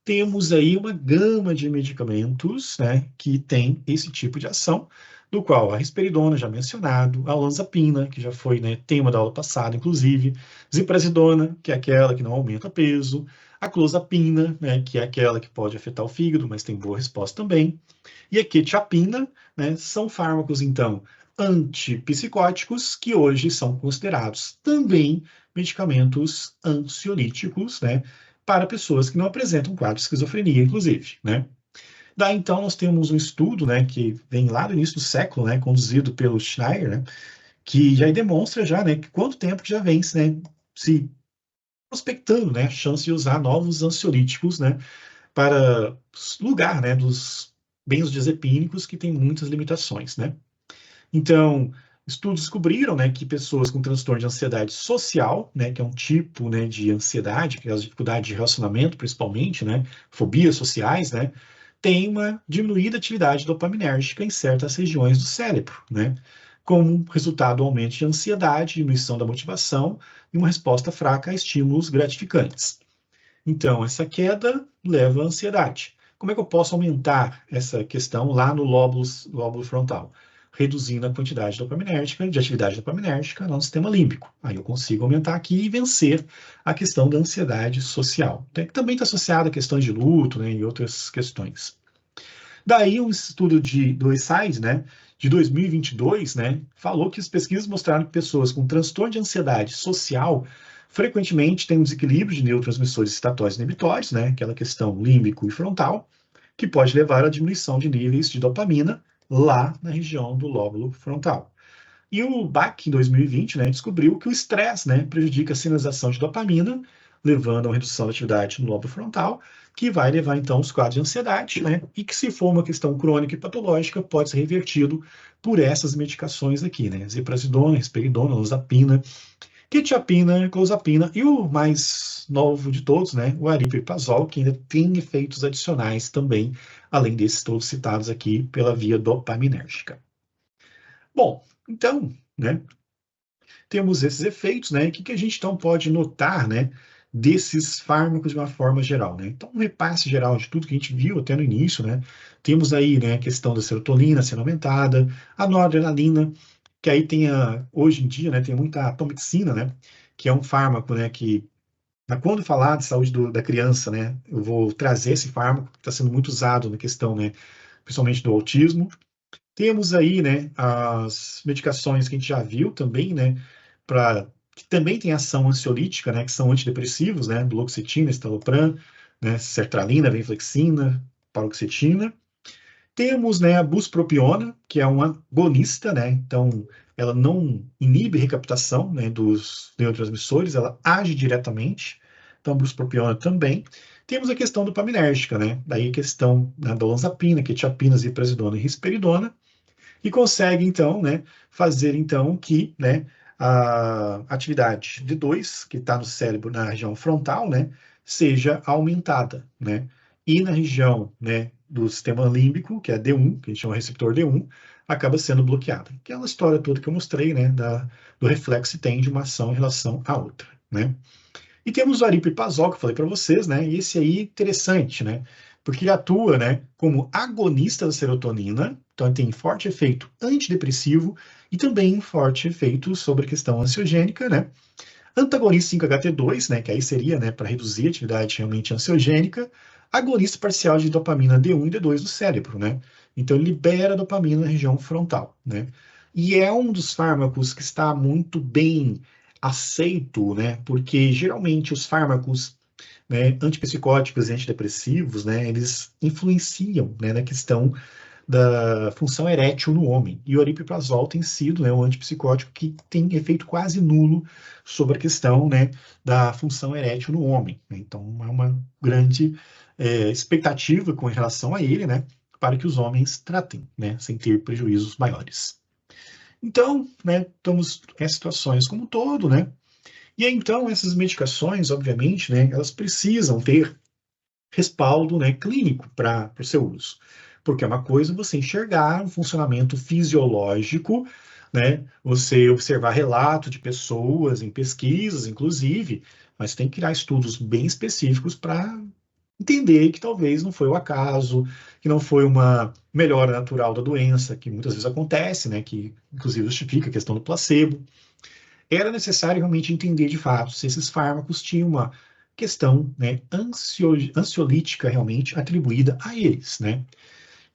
temos aí uma gama de medicamentos, né, que tem esse tipo de ação, do qual a risperidona, já mencionado, a olanzapina, que já foi, né, tema da aula passada, inclusive, ziprasidona, que é aquela que não aumenta peso, a clozapina, né, que é aquela que pode afetar o fígado, mas tem boa resposta também, e a quetiapina, né, são fármacos, então, antipsicóticos, que hoje são considerados também medicamentos ansiolíticos, né, para pessoas que não apresentam quadro de esquizofrenia, inclusive, né. Daí, então, nós temos um estudo, né, que vem lá do início do século, né, conduzido pelo Schneier, né, que já demonstra já, né, que quanto tempo que já vem, né, se prospectando, né, a chance de usar novos ansiolíticos, né, para lugar, né, dos benzodiazepínicos que tem muitas limitações, né. Então, estudos descobriram, né, que pessoas com transtorno de ansiedade social, né, que é um tipo, né, de ansiedade, que é a dificuldade de relacionamento, principalmente, né, fobias sociais, né, têm uma diminuída atividade dopaminérgica em certas regiões do cérebro, né, como resultado do aumento de ansiedade, diminuição da motivação e uma resposta fraca a estímulos gratificantes. Então, essa queda leva à ansiedade. Como é que eu posso aumentar essa questão lá no lóbulo frontal? Reduzindo a quantidade dopaminérgica, de atividade dopaminérgica no sistema límbico. Aí eu consigo aumentar aqui e vencer a questão da ansiedade social. Que também está associada a questões de luto, né, e outras questões. Daí um estudo do ESAID, né, de 2022, né, falou que as pesquisas mostraram que pessoas com transtorno de ansiedade social frequentemente têm um desequilíbrio de neurotransmissores excitatórios e inibitórios, né, aquela questão límbico e frontal, que pode levar à diminuição de níveis de dopamina lá na região do lóbulo frontal. E o Bach, em 2020, né, descobriu que o estresse, né, prejudica a sinalização de dopamina, levando a uma redução da atividade no lobo frontal, que vai levar, então, aos quadros de ansiedade, né, e que, se for uma questão crônica e patológica, pode ser revertido por essas medicações aqui, né, ziprasidona, risperidona, olanzapina, quetiapina, clozapina e o mais novo de todos, né, o aripiprazol, que ainda tem efeitos adicionais também, além desses todos citados aqui pela via dopaminérgica. Bom, então, né, temos esses efeitos, né? O que a gente então pode notar, né, desses fármacos de uma forma geral, né? Então, um repasse geral de tudo que a gente viu até no início, né? Temos aí, né, a questão da serotonina sendo aumentada, a noradrenalina, que aí tem hoje em dia, né, tem muita atomicina, né, que é um fármaco, né, que quando falar de saúde da criança, né, eu vou trazer esse fármaco que está sendo muito usado na questão, né, principalmente do autismo. Temos aí, né, as medicações que a gente já viu também, né, que também tem ação ansiolítica, né, que são antidepressivos, né, duloxetina, estalopram, né, sertralina, venlafaxina, paroxetina. Temos, né, a buspropiona, que é uma agonista, né, então ela não inibe a recaptação, né, dos neurotransmissores, ela age diretamente, então a buspropiona também. Temos a questão dopaminérgica, né, daí a questão, né, da olanzapina, quetiapina, ziprasidona e risperidona, e consegue, então, né, fazer, então, que, né, a atividade D2, que está no cérebro, na região frontal, né, seja aumentada, né, e na região, né, do sistema límbico, que é D1, que a gente chama receptor D1, acaba sendo bloqueada. Aquela história toda que eu mostrei, né, do reflexo que tem de uma ação em relação à outra, né. E temos o aripiprazol, que eu falei para vocês, né? E esse aí é interessante, né? Porque ele atua, né, como agonista da serotonina, então ele tem forte efeito antidepressivo e também um forte efeito sobre a questão ansiogênica, né? Antagonista 5-HT2, né, que aí seria, né, para reduzir a atividade realmente ansiogênica, agonista parcial de dopamina D1 e D2 no cérebro, né? Então, ele libera dopamina na região frontal, né? E é um dos fármacos que está muito bem aceito, né? Porque geralmente os fármacos, né, antipsicóticos e antidepressivos, né, eles influenciam, né, na questão da função erétil no homem. E o aripiprazol tem sido, né, um antipsicótico que tem efeito quase nulo sobre a questão, né, da função erétil no homem, né? Então, é uma grande expectativa com relação a ele, né, para que os homens tratem, né, sem ter prejuízos maiores. Então, né, estamos em situações como um todo, né? E aí, então, essas medicações, obviamente, né, elas precisam ter respaldo, né, clínico para o seu uso. Porque é uma coisa você enxergar um funcionamento fisiológico, né, você observar relato de pessoas em pesquisas, inclusive, mas tem que criar estudos bem específicos para entender que talvez não foi o acaso, que não foi uma melhora natural da doença, que muitas vezes acontece, né, que inclusive justifica a questão do placebo. Era necessário realmente entender de fato se esses fármacos tinham uma questão, né, ansiolítica realmente atribuída a eles, né?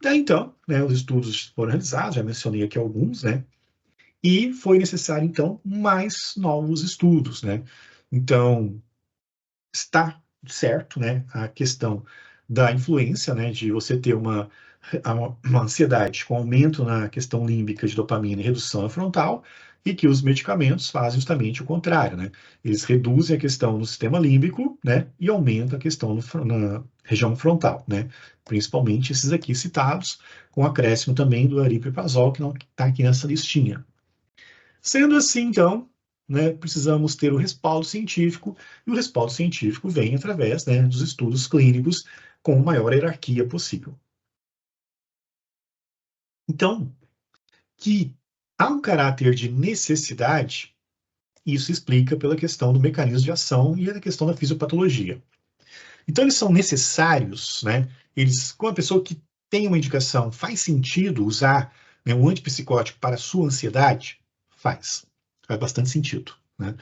Daí então, né, os estudos foram realizados, já mencionei aqui alguns, né? E foi necessário então mais novos estudos, né? Então, está certo, né, a questão da influência, né, de você ter uma ansiedade com aumento na questão límbica de dopamina e redução na frontal, e que os medicamentos fazem justamente o contrário, né? Eles reduzem a questão no sistema límbico, né, e aumentam a questão na região frontal, né? Principalmente esses aqui citados, com acréscimo também do aripiprazol, que não está aqui nessa listinha. Sendo assim, então, né, precisamos ter o respaldo científico, e o respaldo científico vem através, né, dos estudos clínicos com a maior hierarquia possível. Então, que há um caráter de necessidade, isso explica pela questão do mecanismo de ação e a questão da fisiopatologia. Então, eles são necessários, né? Eles, com a pessoa que tem uma indicação, faz sentido usar, né, um antipsicótico para a sua ansiedade? Faz bastante sentido, né?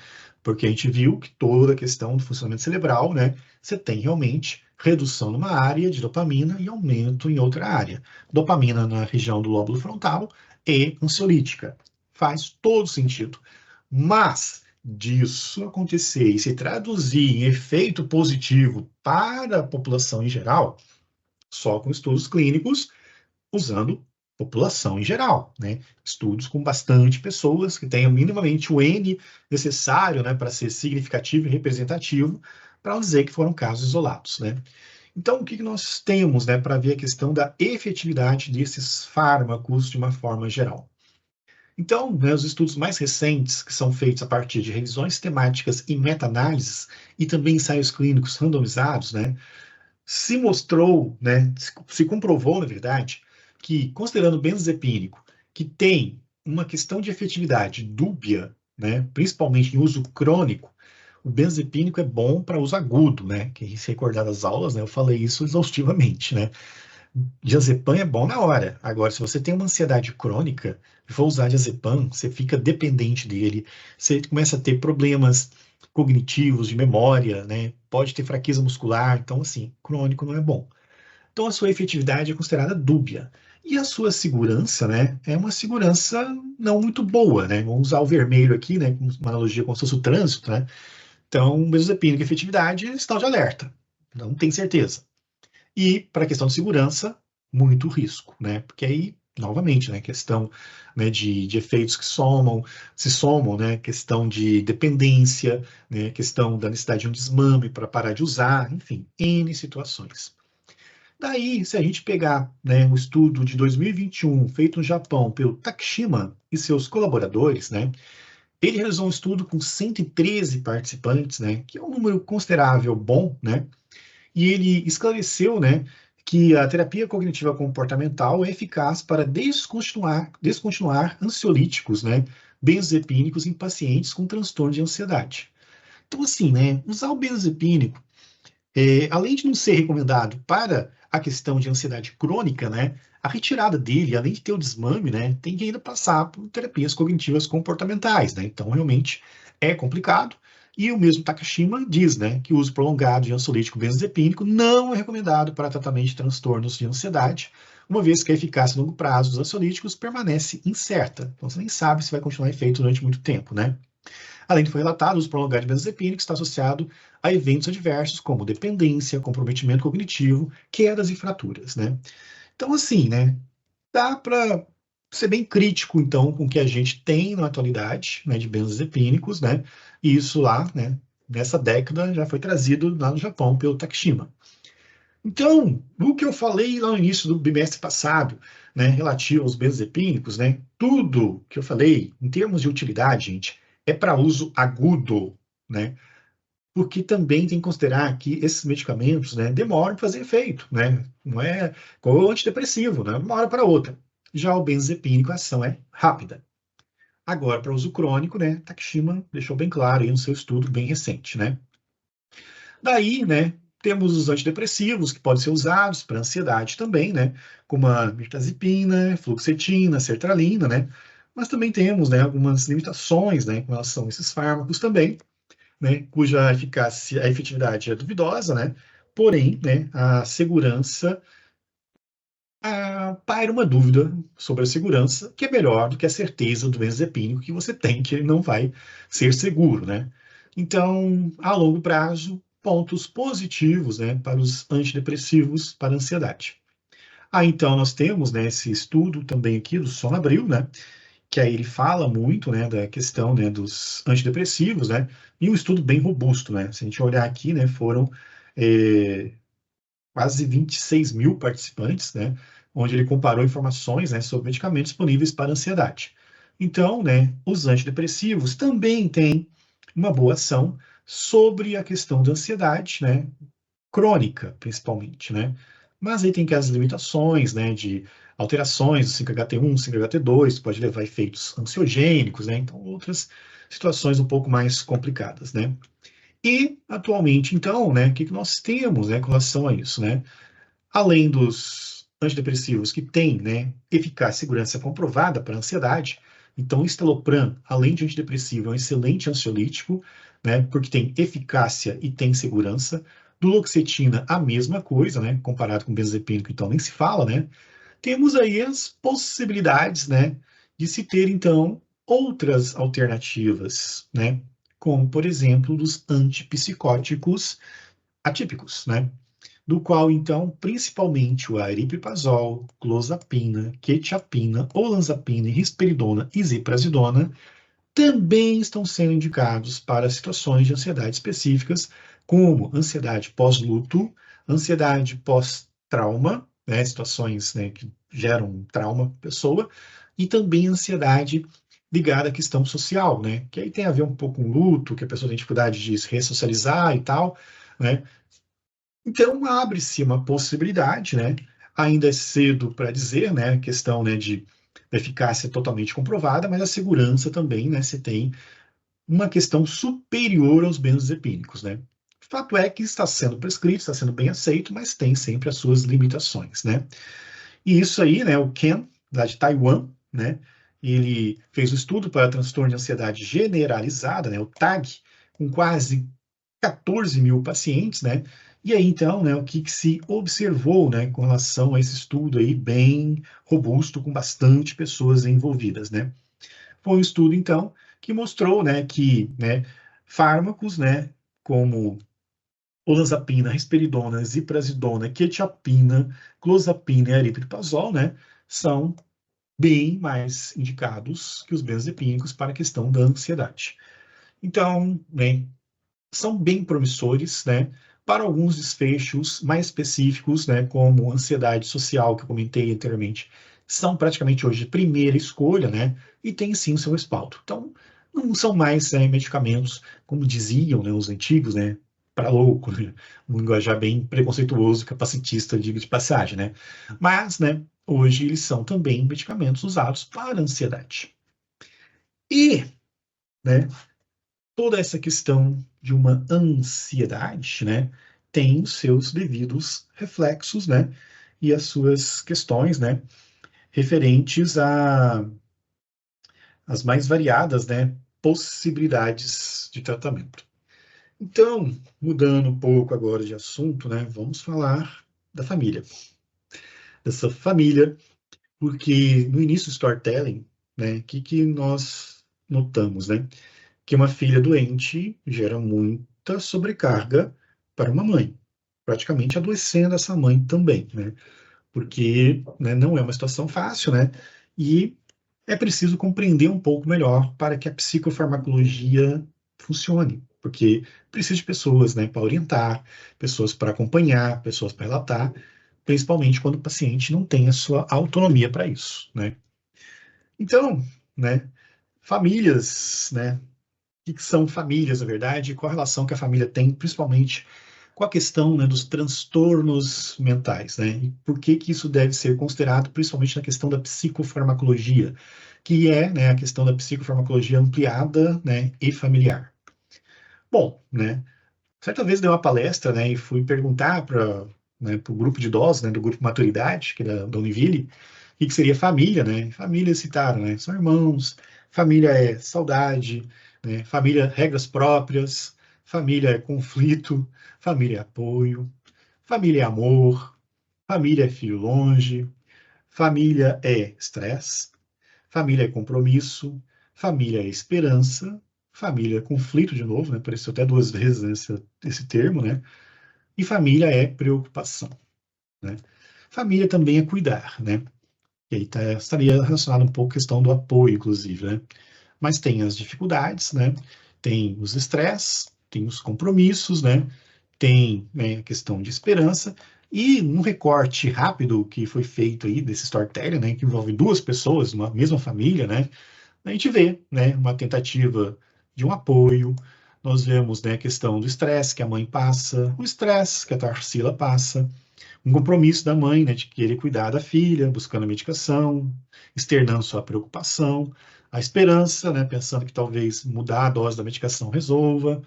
Porque a gente viu que toda a questão do funcionamento cerebral, né? Você tem realmente redução numa área de dopamina e aumento em outra área. Dopamina na região do lóbulo frontal e ansiolítica. Faz todo sentido. Mas disso acontecer e se traduzir em efeito positivo para a população em geral, só com estudos clínicos, usando população em geral, né? Estudos com bastante pessoas que tenham minimamente o N necessário, né, para ser significativo e representativo, para não dizer que foram casos isolados, né? Então, o que nós temos, né, para ver a questão da efetividade desses fármacos de uma forma geral? Então, né, os estudos mais recentes, que são feitos a partir de revisões temáticas e meta-análises, e também ensaios clínicos randomizados, né, se mostrou, né, se comprovou, na verdade, que, considerando o benzodiazepínico, que tem uma questão de efetividade dúbia, né, principalmente em uso crônico, o benzodiazepínico é bom para uso agudo, né? Quem se recordar das aulas, né, eu falei isso exaustivamente, né? Diazepam é bom na hora. Agora, se você tem uma ansiedade crônica e for usar diazepam, você fica dependente dele, você começa a ter problemas cognitivos, de memória, né? Pode ter fraqueza muscular. Então, assim, crônico não é bom. Então, a sua efetividade é considerada dúbia. E a sua segurança, né? É uma segurança não muito boa, né? Vamos usar o vermelho aqui, né? Uma analogia como se fosse o trânsito, né? Então, mesozepina e efetividade estão de alerta. Não tem certeza. E, para a questão de segurança, muito risco, né? Porque aí, novamente, né, questão, né, de efeitos que se somam, né? Questão de dependência, né, questão da necessidade de um desmame para parar de usar, enfim, N situações. Daí, se a gente pegar, né, um estudo de 2021 feito no Japão pelo Takeshima e seus colaboradores, né, ele realizou um estudo com 113 participantes, né, que é um número considerável bom, né, e ele esclareceu, né, que a terapia cognitiva comportamental é eficaz para descontinuar ansiolíticos, né, benzodiazepínicos em pacientes com transtorno de ansiedade. Então, assim, né, usar o benzodiazepínico, além de não ser recomendado para a questão de ansiedade crônica, né, a retirada dele, além de ter o desmame, né, tem que ainda passar por terapias cognitivas comportamentais, né, então realmente é complicado, E o mesmo Takashima diz, né, que o uso prolongado de ansiolítico benzodiazepínico não é recomendado para tratamento de transtornos de ansiedade, uma vez que a eficácia a longo prazo dos ansiolíticos permanece incerta. Então você nem sabe se vai continuar efeito durante muito tempo, né? Além de foi relatado, o uso prolongado de benzodiazepínico está associado a eventos adversos como dependência, comprometimento cognitivo, quedas e fraturas, né? Então, assim, né, dá para ser bem crítico, então, com o que a gente tem na atualidade, né, de benzodiazepínicos, né, e isso lá, né, nessa década já foi trazido lá no Japão pelo Takeshima. Então, o que eu falei lá no início do bimestre passado, né, relativo aos benzodiazepínicos, né, tudo que eu falei, em termos de utilidade, gente, é para uso agudo, né, porque também tem que considerar que esses medicamentos, né, demoram para fazer efeito, né, não é como o antidepressivo, né, de uma hora para outra. Já o benzodiazepínico, a ação é rápida. Agora, para uso crônico, né, Takeshima deixou bem claro aí no seu estudo bem recente, né. Daí, né, temos os antidepressivos que podem ser usados para ansiedade também, né, como a mirtazapina, fluoxetina, sertralina, né, mas também temos, né, algumas limitações, né, com relação a esses fármacos também, né, cuja eficácia, a efetividade é duvidosa, né, porém, né, a segurança, paira uma dúvida sobre a segurança, que é melhor do que a certeza do benzodiazepínico que você tem, que ele não vai ser seguro, né. Então, a longo prazo, pontos positivos, né, para os antidepressivos para a ansiedade. Então, nós temos, né, esse estudo também aqui do Sonabril, né, que aí ele fala muito, né, da questão, né, dos antidepressivos, né, e um estudo bem robusto, né, se a gente olhar aqui, né, foram é, quase 26 mil participantes, né, onde ele comparou informações, né, sobre medicamentos disponíveis para ansiedade. Então, né, os antidepressivos também têm uma boa ação sobre a questão da ansiedade, né, crônica, principalmente, né? Mas aí tem que as limitações, né, de alterações do 5-HT1, 5-HT2, pode levar a efeitos ansiogênicos, né? Então, outras situações um pouco mais complicadas, né? E, atualmente, então, né, o que nós temos, né, com relação a isso, né? Além dos antidepressivos que têm, né, eficácia e segurança comprovada para ansiedade, então o estalopram, além de antidepressivo, é um excelente ansiolítico, né, porque tem eficácia e tem segurança. Duloxetina, a mesma coisa, né, comparado com benzodiazepínico, então nem se fala, né. Temos aí as possibilidades, né, de se ter, então, outras alternativas, né, como, por exemplo, dos antipsicóticos atípicos, né, do qual, então, principalmente o aripiprazol, clozapina, quetiapina, olanzapina, risperidona e ziprasidona também estão sendo indicados para situações de ansiedade específicas, como ansiedade pós-luto, ansiedade pós-trauma, né, situações, né, que geram um trauma para a pessoa, e também ansiedade ligada à questão social, né, que aí tem a ver um pouco com luto, que a pessoa tem dificuldade de se ressocializar e tal, né. Então, abre-se uma possibilidade, né? Ainda é cedo para dizer, né? A questão, né, de eficácia totalmente comprovada, mas a segurança também, né? Você tem uma questão superior aos benzodiazepínicos, né? Fato é que está sendo prescrito, está sendo bem aceito, mas tem sempre as suas limitações, né? E isso aí, né? O Ken, lá de Taiwan, né? Ele fez um estudo para transtorno de ansiedade generalizada, né? O TAG, com quase 14 mil pacientes, né? E aí, então, né, o que, que se observou, né, com relação a esse estudo aí bem robusto, com bastante pessoas envolvidas, né? Foi um estudo, então, que mostrou, né, que, né, fármacos, né, como olanzapina, risperidona, ziprasidona, quetiapina, clozapina e aripiprazol, né, são bem mais indicados que os benzodiazepínicos para a questão da ansiedade. Então, né, são bem promissores, né, para alguns desfechos mais específicos, né, como ansiedade social, que eu comentei anteriormente, são praticamente hoje de primeira escolha, né, e tem sim o seu respaldo. Então, não são mais medicamentos, como diziam, né, os antigos, né, para louco, né, um linguajar bem preconceituoso, capacitista, digo de passagem, né, mas, né, hoje eles são também medicamentos usados para ansiedade. E, né, toda essa questão de uma ansiedade, né, tem os seus devidos reflexos, né, e as suas questões, né, referentes a as mais variadas, né, possibilidades de tratamento. Então, mudando um pouco agora de assunto, né, vamos falar da família. Dessa família, porque no início do storytelling, né, que nós notamos, né? Que uma filha doente gera muita sobrecarga para uma mãe, praticamente adoecendo essa mãe também, né? Porque, né, não é uma situação fácil, né? E é preciso compreender um pouco melhor para que a psicofarmacologia funcione, porque precisa de pessoas, né, para orientar, pessoas para acompanhar, pessoas para relatar, principalmente quando o paciente não tem a sua autonomia para isso, né? Então, né, famílias, né, o que são famílias, na verdade, qual a relação que a família tem, principalmente com a questão, né, dos transtornos mentais, né? E por que que isso deve ser considerado, principalmente na questão da psicofarmacologia, que é, né, a questão da psicofarmacologia ampliada, né, e familiar. Bom, né, certa vez dei uma palestra, né, e fui perguntar para, né, o grupo de idosos, né, do grupo Maturidade, que é da Univille, o que seria família, né? Família citaram, né? São irmãos, família é saudade, né? Família regras próprias, família é conflito, família é apoio, família é amor, família é filho longe, família é estresse, família é compromisso, família é esperança, família é conflito de novo, né? Apareceu até duas vezes esse termo, né? E família é preocupação, né? Família também é cuidar, né? E aí estaria relacionado um pouco à questão do apoio, inclusive, né? Mas tem as dificuldades, né? Tem os estresses, tem os compromissos, né? Tem, né, a questão de esperança. E um recorte rápido que foi feito aí desse storytelling, né, que envolve duas pessoas, uma mesma família, né? A gente vê, né, uma tentativa de um apoio. Nós vemos, né, a questão do estresse que a mãe passa, o estresse que a Tarsila passa, um compromisso da mãe, né, de querer cuidar da filha, buscando a medicação, externando sua preocupação, a esperança, né, pensando que talvez mudar a dose da medicação resolva,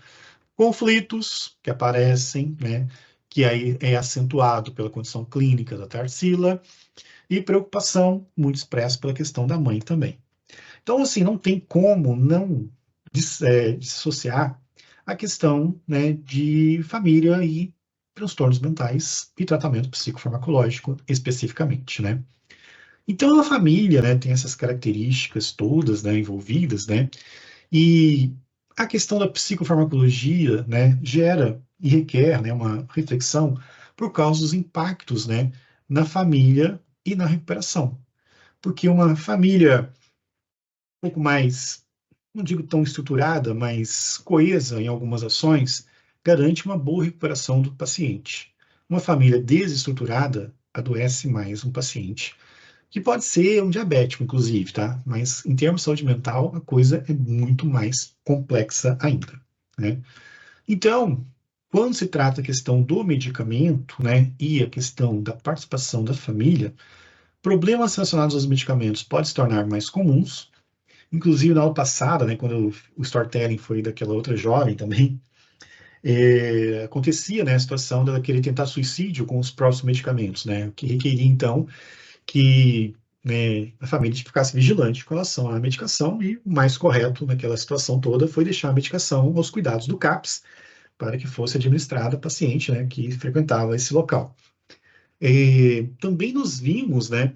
conflitos que aparecem, né, que aí é acentuado pela condição clínica da Tarsila, e preocupação muito expressa pela questão da mãe também. Então, assim, não tem como não dissociar a questão, né, de família e transtornos mentais e tratamento psicofarmacológico especificamente, né? Então, a família, né, tem essas características todas, né, envolvidas, né? E a questão da psicofarmacologia, né, gera e requer, né, uma reflexão por causa dos impactos, né, na família e na recuperação. Porque uma família um pouco mais, não digo tão estruturada, mas coesa em algumas ações, garante uma boa recuperação do paciente. Uma família desestruturada adoece mais um paciente, que pode ser um diabético, inclusive, tá? Mas em termos de saúde mental, a coisa é muito mais complexa ainda, né? Então, quando se trata a questão do medicamento, né, e a questão da participação da família, problemas relacionados aos medicamentos podem se tornar mais comuns. Inclusive, na aula passada, né, quando o storytelling foi daquela outra jovem também, acontecia, né, a situação dela querer tentar suicídio com os próprios medicamentos, né, o que requeria, então, que, né, a família ficasse vigilante com relação à medicação e o mais correto naquela situação toda foi deixar a medicação aos cuidados do CAPS para que fosse administrada ao paciente, né, que frequentava esse local. Também nos vimos, né,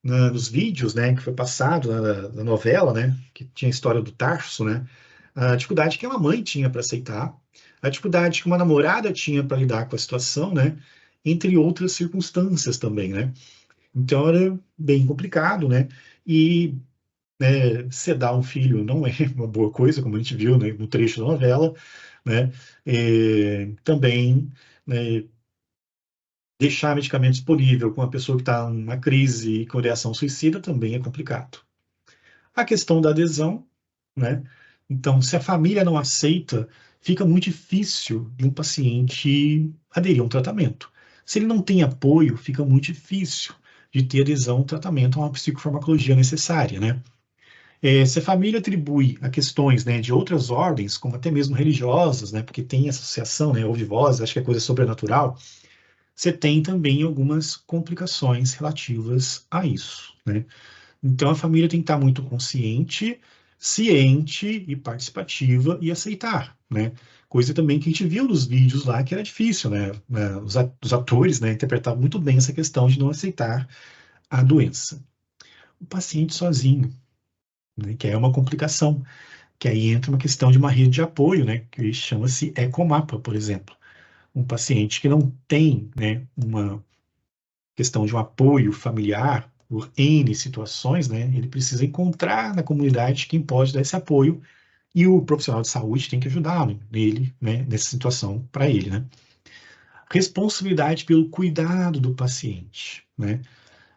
nos vídeos, né, que foi passado na novela, né, que tinha a história do Tarso, né, a dificuldade que uma mãe tinha para aceitar, a dificuldade que uma namorada tinha para lidar com a situação, né, entre outras circunstâncias também, né. Então era bem complicado, né, e sedar um filho não é uma boa coisa, como a gente viu, né, no trecho da novela, né, também, né, deixar medicamento disponível com uma pessoa que está numa crise e com ideação suicida também é complicado. A questão da adesão, né? Então, se a família não aceita, fica muito difícil de um paciente aderir a um tratamento. Se ele não tem apoio, fica muito difícil de ter adesão ao tratamento, a uma psicofarmacologia necessária, né? Se a família atribui a questões, né, de outras ordens, como até mesmo religiosas, né, porque tem associação, né, ouvivós, acho que é coisa sobrenatural, você tem também algumas complicações relativas a isso, né? Então a família tem que estar muito consciente, ciente e participativa e aceitar, né? Coisa também que a gente viu nos vídeos lá que era difícil, né? Os atores, né, interpretavam muito bem essa questão de não aceitar a doença. O paciente sozinho, né, que é uma complicação, que aí entra uma questão de uma rede de apoio, né, que chama-se ecomapa, por exemplo. Um paciente que não tem, né, uma questão de um apoio familiar por N situações, né, ele precisa encontrar na comunidade quem pode dar esse apoio e o profissional de saúde tem que ajudar nele, né, nessa situação para ele, né. Responsabilidade pelo cuidado do paciente, né.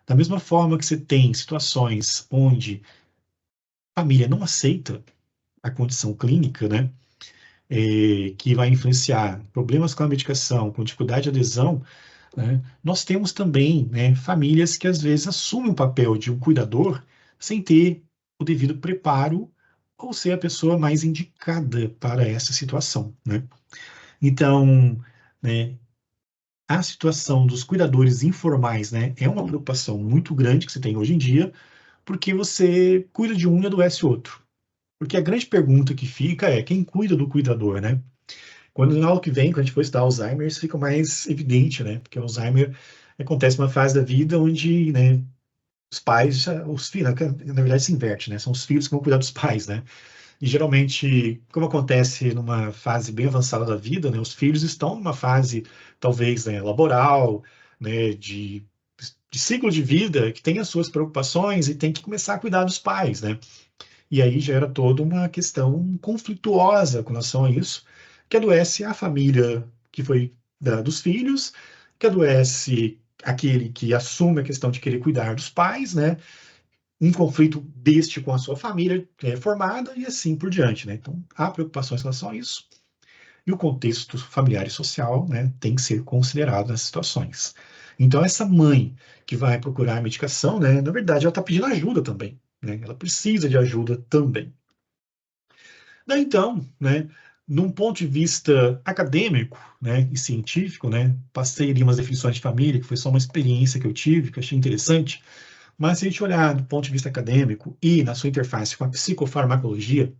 Da mesma forma que você tem situações onde a família não aceita a condição clínica, né, que vai influenciar problemas com a medicação, com dificuldade de adesão, né, nós temos também, né, famílias que às vezes assumem o papel de um cuidador sem ter o devido preparo ou ser a pessoa mais indicada para essa situação, né? Então, né, a situação dos cuidadores informais, né, é uma preocupação muito grande que você tem hoje em dia, porque você cuida de um e adoece outro. Porque a grande pergunta que fica é quem cuida do cuidador, né? Quando na aula que vem, quando a gente for estudar Alzheimer, isso fica mais evidente, né? Porque o Alzheimer acontece uma fase da vida onde, né, os pais, os filhos, na verdade se inverte, né? São os filhos que vão cuidar dos pais, né? E geralmente, como acontece numa fase bem avançada da vida, né, os filhos estão numa fase, talvez, né, laboral, né, de ciclo de vida, que tem as suas preocupações e tem que começar a cuidar dos pais, né? E aí gera toda uma questão conflituosa com relação a isso, que adoece a família que foi dos filhos, que adoece aquele que assume a questão de querer cuidar dos pais, né? Um conflito deste com a sua família formada e assim por diante, né? Então, há preocupações em relação a isso. E o contexto familiar e social, né, tem que ser considerado nessas situações. Então, essa mãe que vai procurar a medicação, né, na verdade, ela está pedindo ajuda também, né? Ela precisa de ajuda também. Daí, então, né, num ponto de vista acadêmico, né, e científico, né, passei ali umas definições de família, que foi só uma experiência que eu tive, que eu achei interessante, mas se a gente olhar do ponto de vista acadêmico e na sua interface com a psicofarmacologia,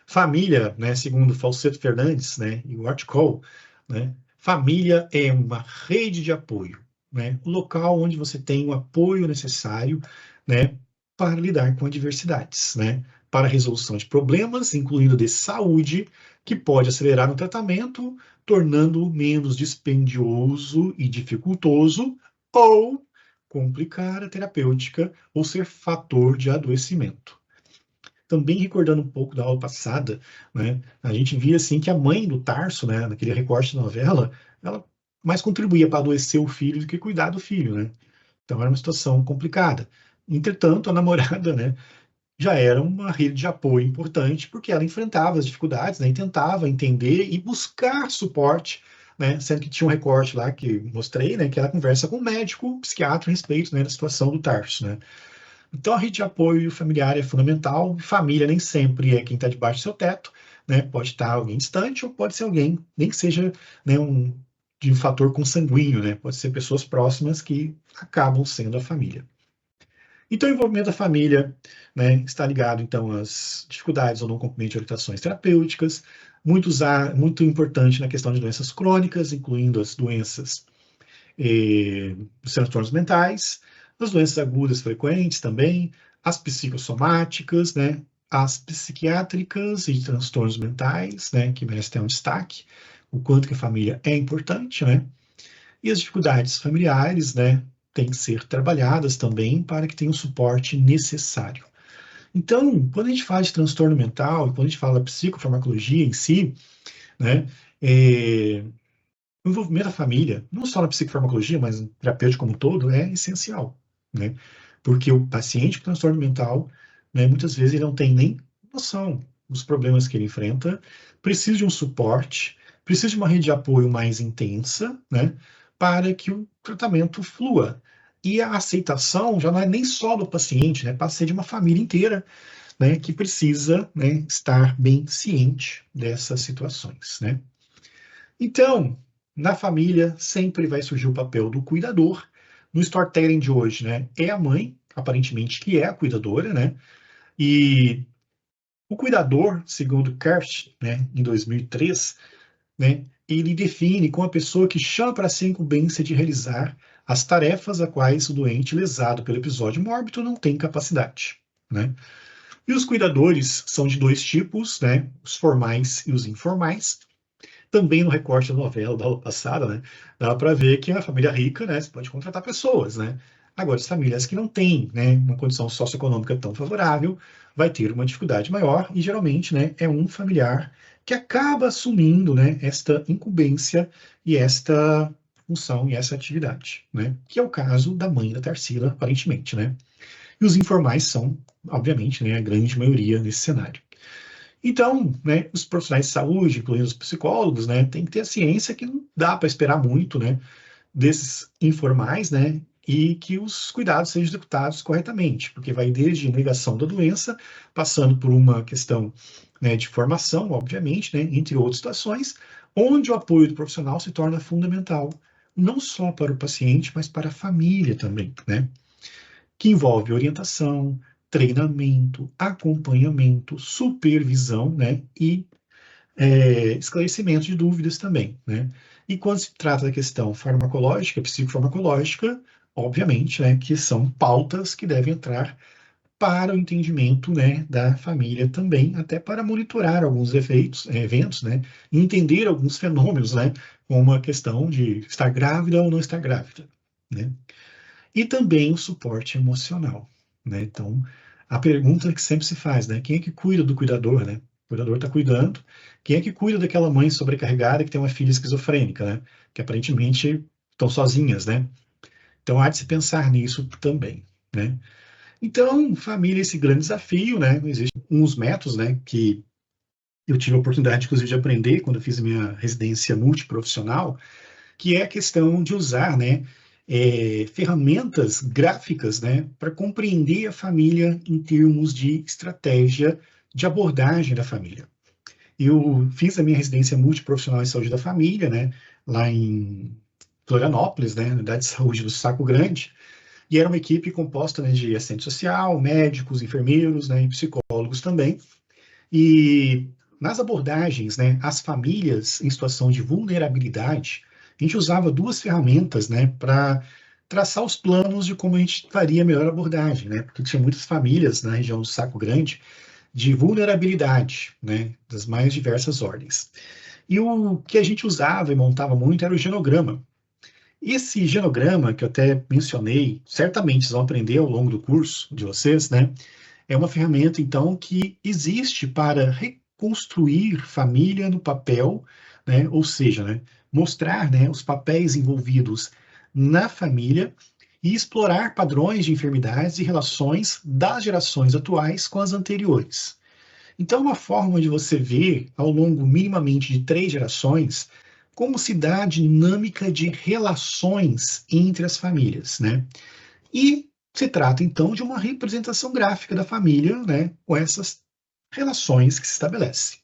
família, né, segundo Falseto Fernandes, né, e o Articol, né, família é uma rede de apoio, né, o local onde você tem o apoio necessário, né, para lidar com adversidades, né, para a resolução de problemas, incluindo de saúde, que pode acelerar o tratamento, tornando-o menos dispendioso e dificultoso, ou complicar a terapêutica ou ser fator de adoecimento. Também recordando um pouco da aula passada, né, a gente via assim que a mãe do Tarso, né, naquele recorte da novela, ela mais contribuía para adoecer o filho do que cuidar do filho, né? Então era uma situação complicada. Entretanto, a namorada, né, já era uma rede de apoio importante, porque ela enfrentava as dificuldades, né, e tentava entender e buscar suporte, né, sendo que tinha um recorte lá que mostrei, né, que ela conversa com um médico, um psiquiatra a respeito, né, da situação do Tarso, né. Então, a rede de apoio familiar é fundamental. Família nem sempre é quem está debaixo do seu teto, né? Pode estar alguém distante ou pode ser alguém, nem que seja, né, de um fator consanguíneo, né? Pode ser pessoas próximas que acabam sendo a família. Então, o envolvimento da família, né, está ligado, então, às dificuldades ou não cumprimento de orientações terapêuticas, muito importante na questão de doenças crônicas, incluindo as doenças os transtornos mentais, as doenças agudas frequentes também, as psicossomáticas, né, as psiquiátricas e transtornos mentais, né, que merecem ter um destaque, o quanto que a família é importante, né, e as dificuldades familiares, né, têm que ser trabalhadas também para que tenha o suporte necessário. Então, quando a gente fala de transtorno mental, e quando a gente fala da psicofarmacologia em si, né, é, o envolvimento da família, não só na psicofarmacologia, mas no terapêutico como um todo, é essencial, né? Porque o paciente com transtorno mental, né, muitas vezes ele não tem nem noção dos problemas que ele enfrenta, precisa de um suporte, precisa de uma rede de apoio mais intensa, né, para que o tratamento flua. E a aceitação já não é nem só do paciente, né, passa a ser de uma família inteira, né, que precisa, né, estar bem ciente dessas situações, né? Então, na família sempre vai surgir o papel do cuidador. No storytelling de hoje, né, é a mãe, aparentemente, que é a cuidadora, né? E O cuidador, segundo Kersh, né, em 2003, né, ele define como a pessoa que chama para si a incumbência de realizar as tarefas a quais o doente lesado pelo episódio mórbido não tem capacidade, né? E os cuidadores são de dois tipos, né? Os formais e os informais. Também no recorte da novela da aula passada, né? Dá para ver que a família rica, né? Você pode contratar pessoas, né? Agora, as famílias que não têm, né, uma condição socioeconômica tão favorável, vai ter uma dificuldade maior e geralmente, né, é um familiar que acaba assumindo, né, esta incumbência e esta função e essa atividade, né? Que é o caso da mãe da Tarsila, aparentemente, né? E os informais são, obviamente, né, a grande maioria nesse cenário. Então, né, os profissionais de saúde, incluindo os psicólogos, né, tem que ter a ciência que não dá para esperar muito, né, desses informais, né, e que os cuidados sejam executados corretamente, porque vai desde negação da doença, passando por uma questão, né, de formação, obviamente, né, entre outras situações, onde o apoio do profissional se torna fundamental, não só para o paciente, mas para a família também, né, que envolve orientação, treinamento, acompanhamento, supervisão, né, e esclarecimento de dúvidas também, né? E quando se trata da questão farmacológica, psicofarmacológica, obviamente, né, que são pautas que devem entrar para o entendimento, né, da família também, até para monitorar alguns efeitos, eventos, né, e entender alguns fenômenos, né, como a questão de estar grávida ou não estar grávida, né? E também o suporte emocional, né? Então, a pergunta que sempre se faz, né? Quem é que cuida do cuidador, né? O cuidador está cuidando. Quem é que cuida daquela mãe sobrecarregada que tem uma filha esquizofrênica, né? Que aparentemente estão sozinhas, né? Então, há de se pensar nisso também, né? Então, família é esse grande desafio, né? Existem uns métodos, né? Que eu tive a oportunidade, inclusive, de aprender quando eu fiz a minha residência multiprofissional, que é a questão de usar, né, ferramentas gráficas, né, para compreender a família em termos de estratégia de abordagem da família. Eu fiz a minha residência multiprofissional em saúde da família, né, lá em Florianópolis, né, na unidade de saúde do Saco Grande, e era uma equipe composta, né, de assistente social, médicos, enfermeiros, né, e psicólogos também. E nas abordagens, né, as famílias em situação de vulnerabilidade, a gente usava duas ferramentas, né, para traçar os planos de como a gente faria a melhor abordagem, né, porque tinha muitas famílias na região do Saco Grande de vulnerabilidade, né, das mais diversas ordens. E o que a gente usava e montava muito era o genograma. Esse genograma, que eu até mencionei, certamente vocês vão aprender ao longo do curso de vocês, né, é uma ferramenta, então, que existe para reconstruir família no papel, né? Ou seja, né, mostrar, né, os papéis envolvidos na família e explorar padrões de enfermidades e relações das gerações atuais com as anteriores. Então, é uma forma de você ver, ao longo minimamente de 3 gerações, como se dá a dinâmica de relações entre as famílias, né? E se trata, então, de uma representação gráfica da família, né, com essas relações que se estabelecem.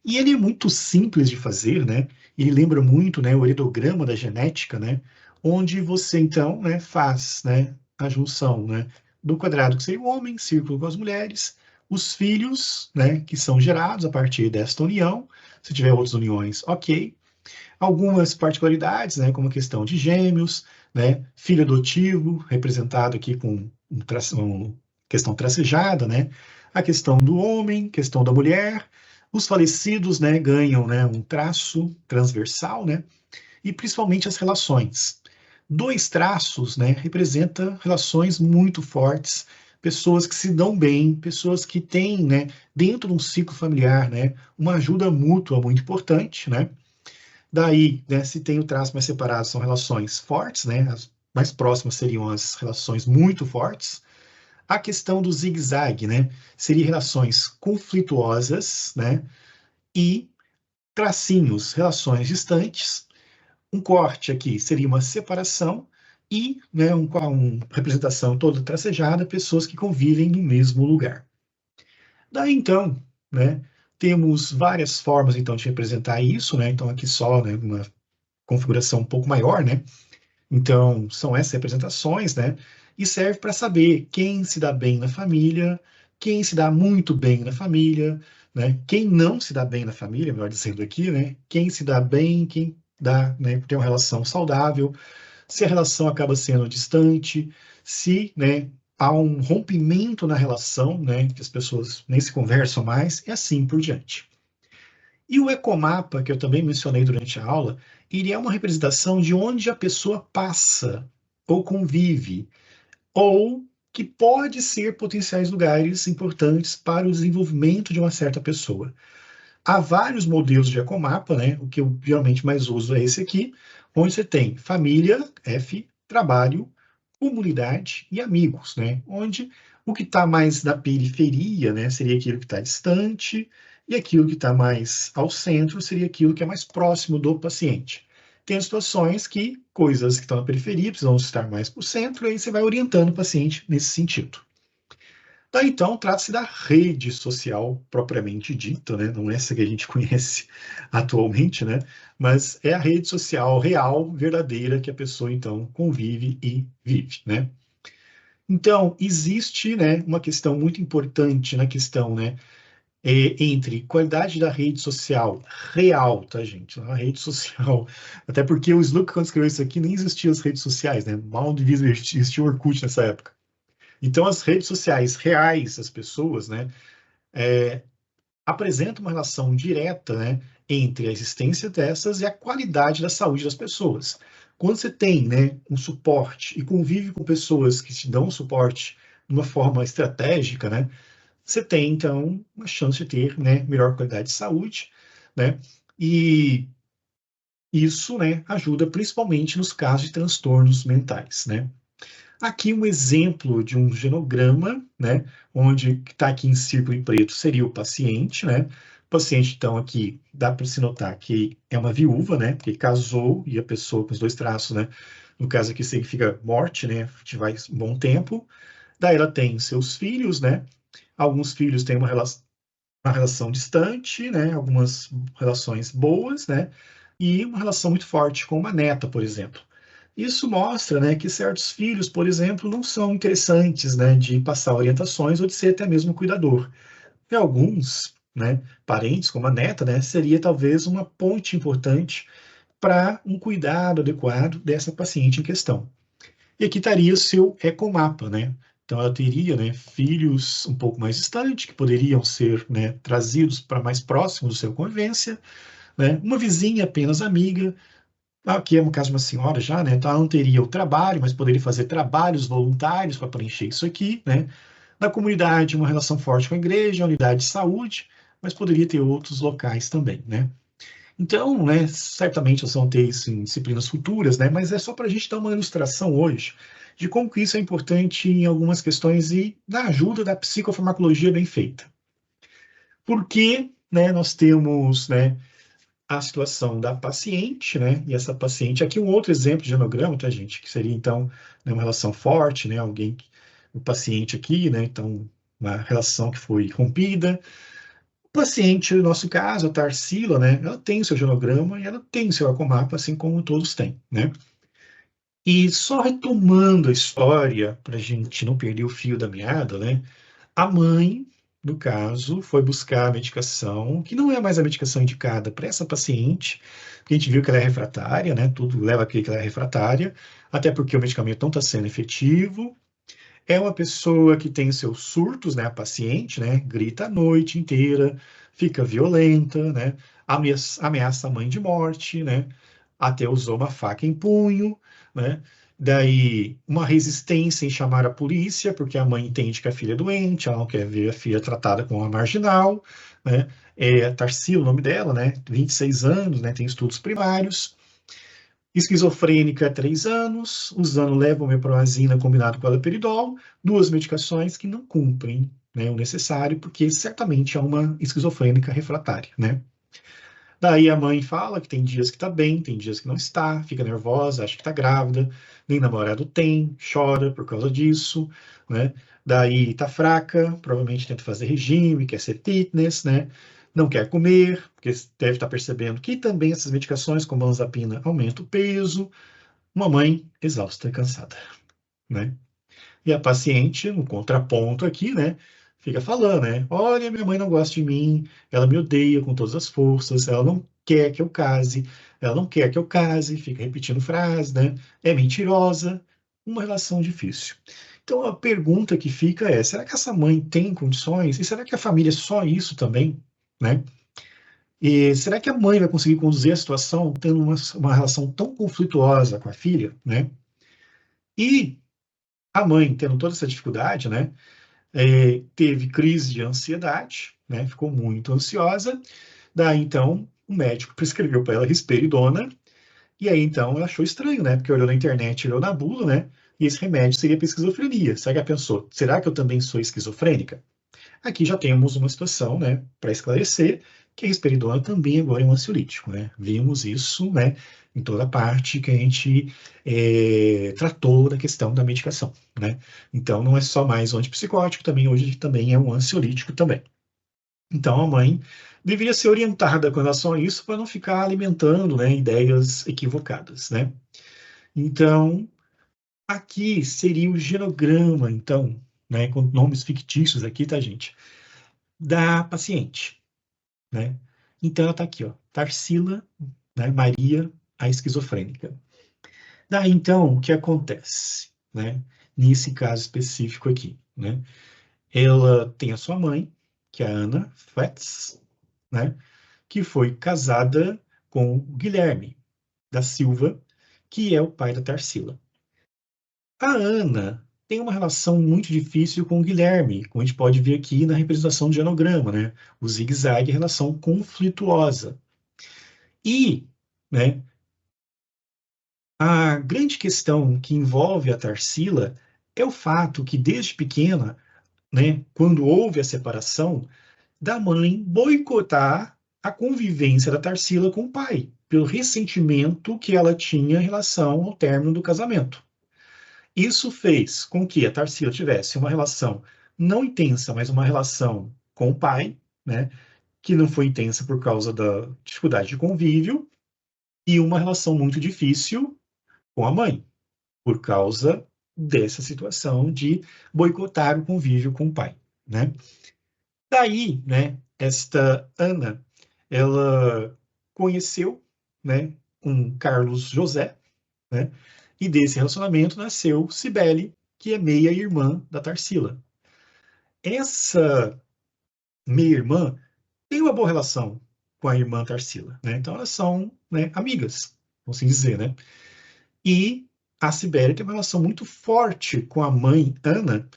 E ele é muito simples de fazer, né? Ele lembra muito, né, o heredograma da genética, né, onde você então, né, faz, né, a junção, né, do quadrado que seria o homem, círculo com as mulheres, os filhos, né, que são gerados a partir desta união. Se tiver outras uniões, ok. Algumas particularidades, né, como a questão de gêmeos, né, filho adotivo, representado aqui com uma questão tracejada, né, a questão do homem, questão da mulher, os falecidos, né, ganham, né, um traço transversal, né, e principalmente as relações. Dois traços, né, representa relações muito fortes, pessoas que se dão bem, pessoas que têm, né, dentro de um ciclo familiar, né, uma ajuda mútua muito importante, né. Daí, né, se tem o traço mais separado, são relações fortes, né? As mais próximas seriam as relações muito fortes. A questão do zigue-zague, né? Seria relações conflituosas, né? E tracinhos, relações distantes. Um corte aqui seria uma separação e, né, uma representação toda tracejada, pessoas que convivem no mesmo lugar. Daí, então, né, temos várias formas, então, de representar isso, né? Então, aqui só, né, uma configuração um pouco maior, né? Então, são essas representações, né? E serve para saber quem se dá bem na família, quem se dá muito bem na família, né? Quem não se dá bem na família, melhor dizendo aqui, né? Quem se dá bem, quem dá, né, tem uma relação saudável, se a relação acaba sendo distante, se, né, há um rompimento na relação, né, que as pessoas nem se conversam mais, e assim por diante. E o ecomapa, que eu também mencionei durante a aula, ele é uma representação de onde a pessoa passa ou convive, ou que pode ser potenciais lugares importantes para o desenvolvimento de uma certa pessoa. Há vários modelos de ecomapa, né? O que eu geralmente mais uso é esse aqui, onde você tem família, F, trabalho, comunidade e amigos, né? Onde o que está mais na periferia, né, seria aquilo que está distante, e aquilo que está mais ao centro seria aquilo que é mais próximo do paciente. Tem situações que coisas que estão na periferia precisam estar mais para o centro, e aí você vai orientando o paciente nesse sentido. Daí, então, trata-se da rede social propriamente dita, né? Não é essa que a gente conhece atualmente, né? Mas é a rede social real, verdadeira, que a pessoa, então, convive e vive, né? Então, existe, né, uma questão muito importante na questão, né, entre qualidade da rede social real, tá, gente? A rede social, até porque o Sluka, quando escreveu isso aqui, nem existiam as redes sociais, né? Mal devia existir o Orkut nessa época. Então, as redes sociais reais, as pessoas, né, apresentam uma relação direta, né, entre a existência dessas e a qualidade da saúde das pessoas. Quando você tem, né, um suporte e convive com pessoas que te dão suporte de uma forma estratégica, né, você tem, então, uma chance de ter, né, melhor qualidade de saúde, né, e isso, né, ajuda principalmente nos casos de transtornos mentais, né. Aqui um exemplo de um genograma, né, onde está aqui em círculo em preto seria o paciente, né? O paciente, então, aqui dá para se notar que é uma viúva, né? Porque casou e a pessoa com os dois traços, né? No caso aqui significa morte, né? Vai um bom tempo. Daí ela tem seus filhos, né? Alguns filhos têm uma relação distante, né? Algumas relações boas, né? E uma relação muito forte com uma neta, por exemplo. Isso mostra, né, que certos filhos, por exemplo, não são interessantes, né, de passar orientações ou de ser até mesmo cuidador. E alguns, né, parentes, como a neta, né, seria talvez uma ponte importante para um cuidado adequado dessa paciente em questão. E aqui estaria o seu ecomapa, né? Então ela teria, né, filhos um pouco mais distantes, que poderiam ser, né, trazidos para mais próximos do seu convivência, né? Uma vizinha apenas amiga, aqui é no caso de uma senhora já, né? Então ela não teria o trabalho, mas poderia fazer trabalhos voluntários para preencher isso aqui, né? Na comunidade, uma relação forte com a igreja, a unidade de saúde, mas poderia ter outros locais também, né? Então, né, certamente vocês vão ter isso em disciplinas futuras, né? Mas é só para a gente dar uma ilustração hoje de como que isso é importante em algumas questões e na ajuda da psicofarmacologia bem feita. Porque, né, nós temos, né, a situação da paciente, né? E essa paciente, aqui um outro exemplo de genograma, tá, gente? Que seria, então, né, uma relação forte, né? O paciente aqui, né? Então, uma relação que foi rompida. O paciente, no nosso caso, a Tarsila, né? Ela tem o seu genograma e ela tem o seu ecomapa, assim como todos têm, né? E só retomando a história, para a gente não perder o fio da meada, né? A mãe, no caso, foi buscar a medicação, que não é mais a medicação indicada para essa paciente, porque a gente viu que ela é refratária, né? Tudo leva a crer que ela é refratária, até porque o medicamento não está sendo efetivo. É uma pessoa que tem seus surtos, né? A paciente, né? Grita a noite inteira, fica violenta, né? Ameaça a mãe de morte, né? Até usou uma faca em punho, né? Daí, uma resistência em chamar a polícia, porque a mãe entende que a filha é doente, ela não quer ver a filha tratada como uma marginal, né? É Tarsila, o nome dela, né? 26 anos, né? Tem estudos primários. Esquizofrênica, 3 anos, usando levomeprazina combinado com haloperidol, duas medicações que não cumprem, né, o necessário, porque certamente é uma esquizofrênica refratária, né? Daí a mãe fala que tem dias que está bem, tem dias que não está, fica nervosa, acha que está grávida, nem namorado tem, chora por causa disso, né? Daí está fraca, provavelmente tenta fazer regime, quer ser fitness, né? Não quer comer, porque deve estar percebendo que também essas medicações, como a olanzapina, aumentam o peso. Uma mãe exausta e cansada, né? E a paciente, no contraponto aqui, né? fica falando, né? Olha, minha mãe não gosta de mim, ela me odeia com todas as forças, ela não quer que eu case, ela não quer que eu case, fica repetindo frases, né? É mentirosa, uma relação difícil. Então a pergunta que fica é: será que essa mãe tem condições? E será que a família é só isso também, né? E será que a mãe vai conseguir conduzir a situação tendo uma relação tão conflituosa com a filha, né? E a mãe, tendo toda essa dificuldade, né, teve crise de ansiedade, né, ficou muito ansiosa. Daí, então, o médico prescreveu para ela risperidona, e aí, então, ela achou estranho, né, porque olhou na internet, olhou na bula, né, e esse remédio seria para esquizofrenia. Será que ela pensou, será que eu também sou esquizofrênica? Aqui já temos uma situação, né, para esclarecer que a risperidona também agora é um ansiolítico, né? Vimos isso, né, em toda a parte que a gente tratou da questão da medicação, né? Então não é só mais um antipsicótico, também hoje também é um ansiolítico também. Então a mãe deveria ser orientada com relação a isso para não ficar alimentando, né, ideias equivocadas, né? Então aqui seria o genograma, então, né, com nomes fictícios aqui, tá, gente? Da paciente, né? Então ela está aqui, ó, Tarsila, né, Maria, a esquizofrênica. Daí então o que acontece, né? Nesse caso específico aqui, né? Ela tem a sua mãe, que é a Ana Fletz, né? Que foi casada com o Guilherme da Silva, que é o pai da Tarsila. A Ana tem uma relação muito difícil com o Guilherme, como a gente pode ver aqui na representação do genograma, né? O zigue-zague é relação conflituosa. E, né, a grande questão que envolve a Tarsila é o fato que, desde pequena, né, quando houve a separação, da mãe boicotar a convivência da Tarsila com o pai, pelo ressentimento que ela tinha em relação ao término do casamento. Isso fez com que a Tarsila tivesse uma relação não intensa, mas uma relação com o pai, né, que não foi intensa por causa da dificuldade de convívio, e uma relação muito difícil com a mãe, por causa dessa situação de boicotar o convívio com o pai, né? Daí, né, esta Ana, ela conheceu, né, um Carlos José, né? E desse relacionamento nasceu Cibele, que é meia-irmã da Tarsila. Essa meia-irmã tem uma boa relação com a irmã Tarsila, né? Então elas são, né, amigas, vamos assim dizer, né? E a Cibele tem uma relação muito forte com a mãe Ana,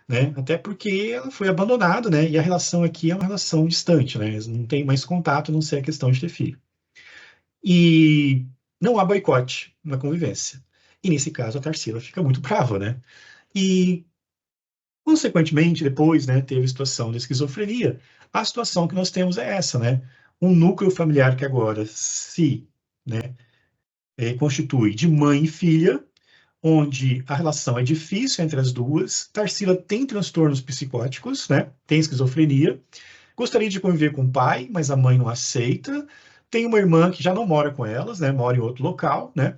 né? Até porque ela foi abandonada, né? E a relação aqui é uma relação distante, né? Eles não têm mais contato, a não ser a questão de ter filho. E não há boicote na convivência. E nesse caso a Tarsila fica muito brava, né? E consequentemente depois, né, teve a situação de esquizofrenia. A situação que nós temos é essa, né? Um núcleo familiar que agora se, né, constitui de mãe e filha, onde a relação é difícil entre as duas. Tarsila tem transtornos psicóticos, né? Tem esquizofrenia. Gostaria de conviver com o pai, mas a mãe não aceita. Tem uma irmã que já não mora com elas, né? Mora em outro local, né?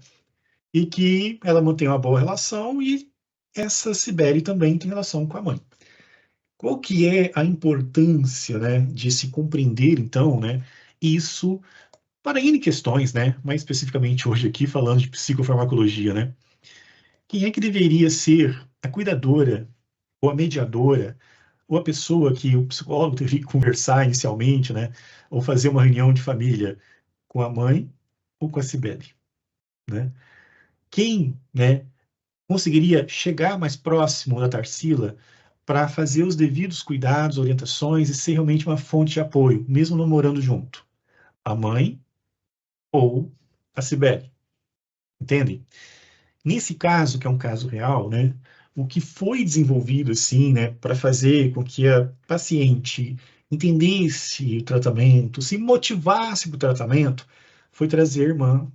E que ela mantém uma boa relação e essa Cibele também tem relação com a mãe. Qual que é a importância, né, de se compreender, então, né, isso para N questões, né, mais especificamente hoje aqui falando de psicofarmacologia, né? Quem é que deveria ser a cuidadora, ou a mediadora, ou a pessoa que o psicólogo teria que conversar inicialmente, né? Ou fazer uma reunião de família com a mãe ou com a Cibele, né? Quem, né, conseguiria chegar mais próximo da Tarsila para fazer os devidos cuidados, orientações e ser realmente uma fonte de apoio, mesmo não morando junto? A mãe ou a Cibele, entende? Nesse caso, que é um caso real, né, o que foi desenvolvido assim, né, para fazer com que a paciente entendesse o tratamento, se motivasse para o tratamento, foi trazer a irmã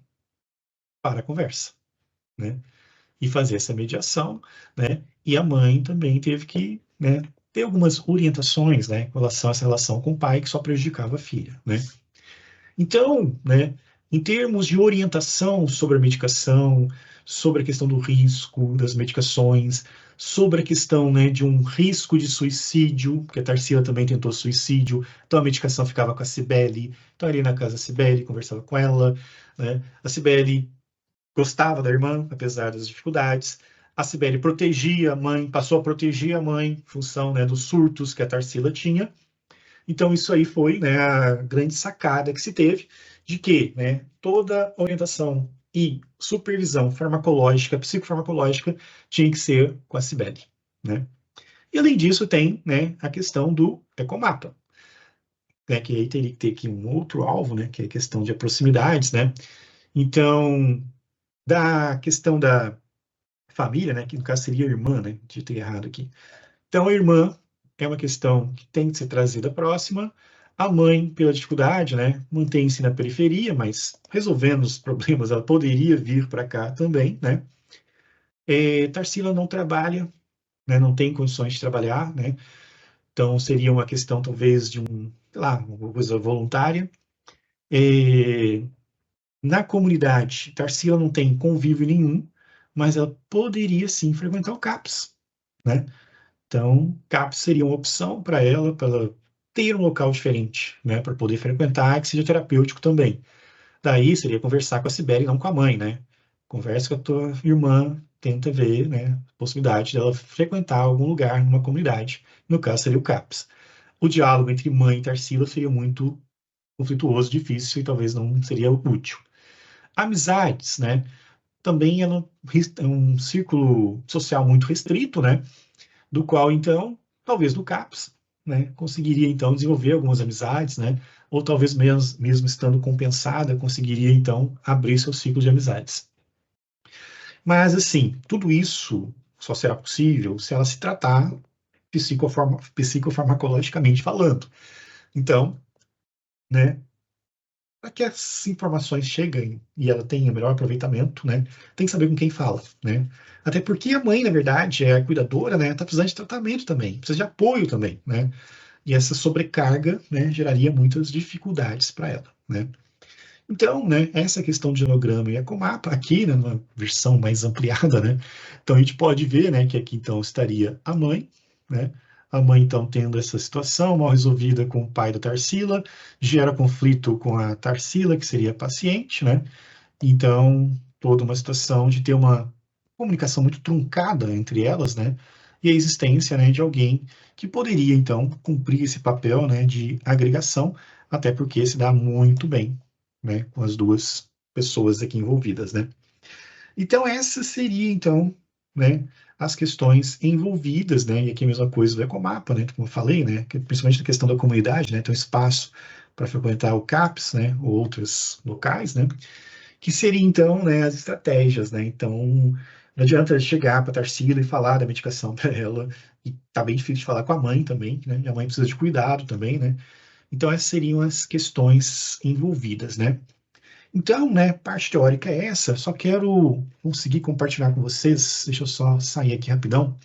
para a conversa, né, e fazer essa mediação, né, e a mãe também teve que, né, ter algumas orientações, né, com relação a essa relação com o pai que só prejudicava a filha, né. Então, né, em termos de orientação sobre a medicação, sobre a questão do risco das medicações, sobre a questão, né, de um risco de suicídio, porque a Tarsila também tentou suicídio, então a medicação ficava com a Cibele, então ali na casa da Cibele, conversava com ela, né, a Cibele gostava da irmã, apesar das dificuldades, a Cibele protegia a mãe, passou a proteger a mãe, em função, né, dos surtos que a Tarsila tinha, então, isso aí foi, né, a grande sacada que se teve de que, né, toda orientação e supervisão farmacológica, psicofarmacológica, tinha que ser com a Cibele, né? E, além disso, tem, né, a questão do ecomapa, né, que aí teria que ter aqui um outro alvo, né, que é a questão de proximidades, né? Então, da questão da família, né, que no caso seria a irmã, né, de ter errado aqui. Então, a irmã é uma questão que tem que ser trazida próxima. A mãe, pela dificuldade, né, mantém-se na periferia, mas resolvendo os problemas, ela poderia vir para cá também, né? Tarsila não trabalha, né, não tem condições de trabalhar, né? Então, seria uma questão, talvez, de sei lá, uma coisa voluntária. É, na comunidade, Tarsila não tem convívio nenhum, mas ela poderia, sim, frequentar o CAPS, né? Então, CAPS seria uma opção para ela ter um local diferente, né, para poder frequentar, que seja terapêutico também. Daí seria conversar com a Sibeli, não com a mãe, né? Conversa com a tua irmã, tenta ver, né, a possibilidade dela frequentar algum lugar numa comunidade. No caso, seria o CAPS. O diálogo entre mãe e Tarsila seria muito conflituoso, difícil e talvez não seria útil. Amizades, né? Também é um círculo social muito restrito, né? Do qual, então, talvez no CAPS, né, conseguiria, então, desenvolver algumas amizades, né, ou talvez mesmo estando compensada, conseguiria, então, abrir seu ciclo de amizades. Mas, assim, tudo isso só será possível se ela se tratar psicofarmacologicamente falando. Então, né, para que as informações cheguem e ela tenha melhor aproveitamento, né, tem que saber com quem fala, né? Até porque a mãe, na verdade, é a cuidadora, né, está precisando de tratamento também, precisa de apoio também, né? E essa sobrecarga, né, geraria muitas dificuldades para ela, né? Então, né, essa questão de genograma e ecomapa, aqui, né, numa versão mais ampliada, né, então a gente pode ver, né, que aqui então estaria a mãe, né, a mãe então tendo essa situação mal resolvida com o pai da Tarsila, gera conflito com a Tarsila, que seria a paciente, né, então toda uma situação de ter uma comunicação muito truncada entre elas, né, e a existência, né, de alguém que poderia então cumprir esse papel, né, de agregação, até porque se dá muito bem, né, com as duas pessoas aqui envolvidas, né. Então essa seria então, né, as questões envolvidas, né, e aqui a mesma coisa do Ecomapa, né, como eu falei, né, principalmente na questão da comunidade, né, então espaço para frequentar o CAPS, né, ou outros locais, né, que seria então, né, as estratégias, né, então não adianta chegar para a Tarsila e falar da medicação para ela, e tá bem difícil de falar com a mãe também, né, e a mãe precisa de cuidado também, né, então essas seriam as questões envolvidas, né. Então, né, parte teórica é essa, só quero conseguir compartilhar com vocês, deixa eu só sair aqui rapidão,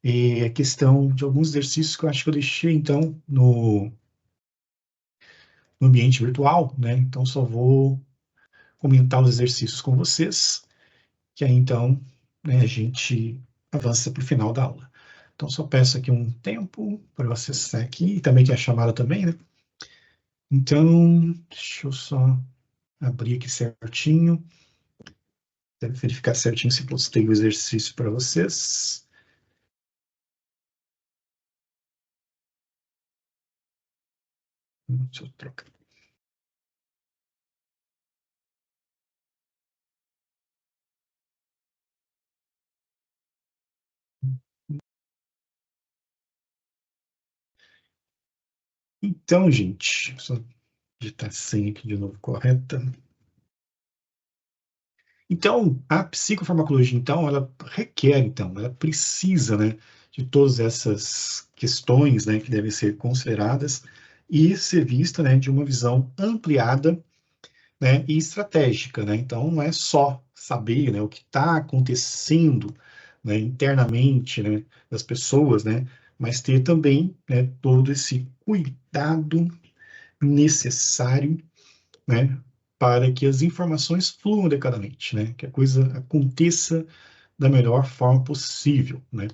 a questão de alguns exercícios que eu acho que eu deixei, então, no ambiente virtual, né, então só vou comentar os exercícios com vocês, que aí, então, né, a gente avança para o final da aula. Então, só peço aqui um tempo para eu acessar aqui, e também tem a chamada também, né, então, deixa eu só abrir aqui certinho, deve verificar certinho se postei o exercício para vocês. Deixa eu trocar. Então, gente, só digitar a senha aqui de novo correta. Então, a psicofarmacologia, então, ela requer, então, ela precisa, né, de todas essas questões, né, que devem ser consideradas e ser vista, né, de uma visão ampliada, né, e estratégica, né? Então, não é só saber, né, o que está acontecendo, né, internamente, né, das pessoas, né, mas ter também, né, todo esse cuidado necessário, né, para que as informações fluam adequadamente, né, que a coisa aconteça da melhor forma possível, né?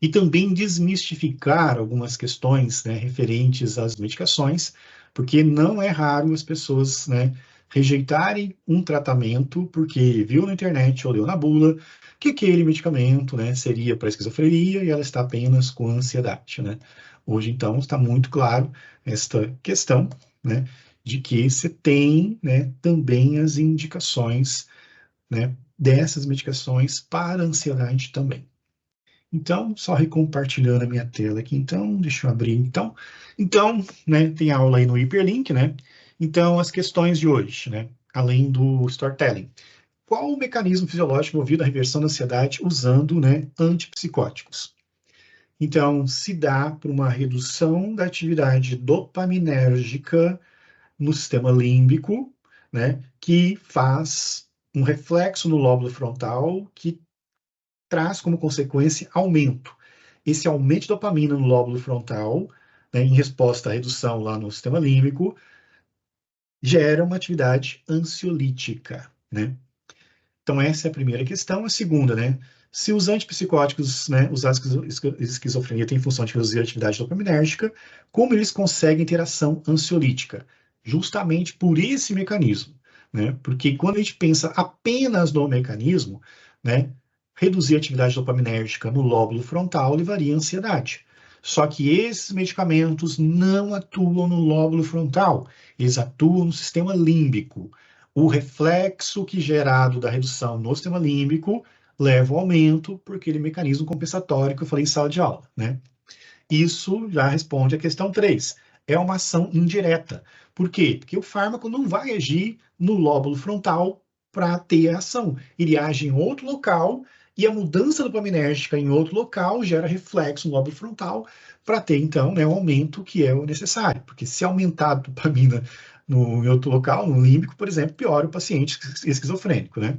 E também desmistificar algumas questões, né, referentes às medicações, porque não é raro as pessoas, né, rejeitarem um tratamento porque viu na internet ou leu na bula que aquele medicamento, né, seria para esquizofrenia e ela está apenas com ansiedade, né? Hoje, então, está muito claro esta questão, né, de que você tem, né, também as indicações, né, dessas medicações para ansiedade também. Então, só recompartilhando a minha tela aqui, então, deixa eu abrir, então, né, tem aula aí no Hiperlink, né? Então, as questões de hoje, né, além do storytelling. Qual o mecanismo fisiológico envolvido na reversão da ansiedade usando, né, antipsicóticos? Então, se dá por uma redução da atividade dopaminérgica no sistema límbico, né, que faz um reflexo no lóbulo frontal que traz como consequência aumento. Esse aumento de dopamina no lóbulo frontal, né, em resposta à redução lá no sistema límbico, gera uma atividade ansiolítica, né? Então, essa é a primeira questão. A segunda, né? Se os antipsicóticos, né, usados em esquizofrenia têm função de reduzir a atividade dopaminérgica, como eles conseguem ter ação ansiolítica? Justamente por esse mecanismo, né? Porque quando a gente pensa apenas no mecanismo, né, reduzir a atividade dopaminérgica no lóbulo frontal levaria à ansiedade. Só que esses medicamentos não atuam no lóbulo frontal, eles atuam no sistema límbico. O reflexo que gerado da redução no sistema límbico leva ao aumento por aquele mecanismo compensatório que eu falei em sala de aula, né? Isso já responde à questão 3. É uma ação indireta. Por quê? Porque o fármaco não vai agir no lóbulo frontal para ter a ação. Ele age em outro local e a mudança dopaminérgica em outro local gera reflexo no lóbulo frontal para ter, então, né, o aumento que é o necessário. Porque se aumentar a dopamina em outro local, no límbico, por exemplo, piora o paciente esquizofrênico, né?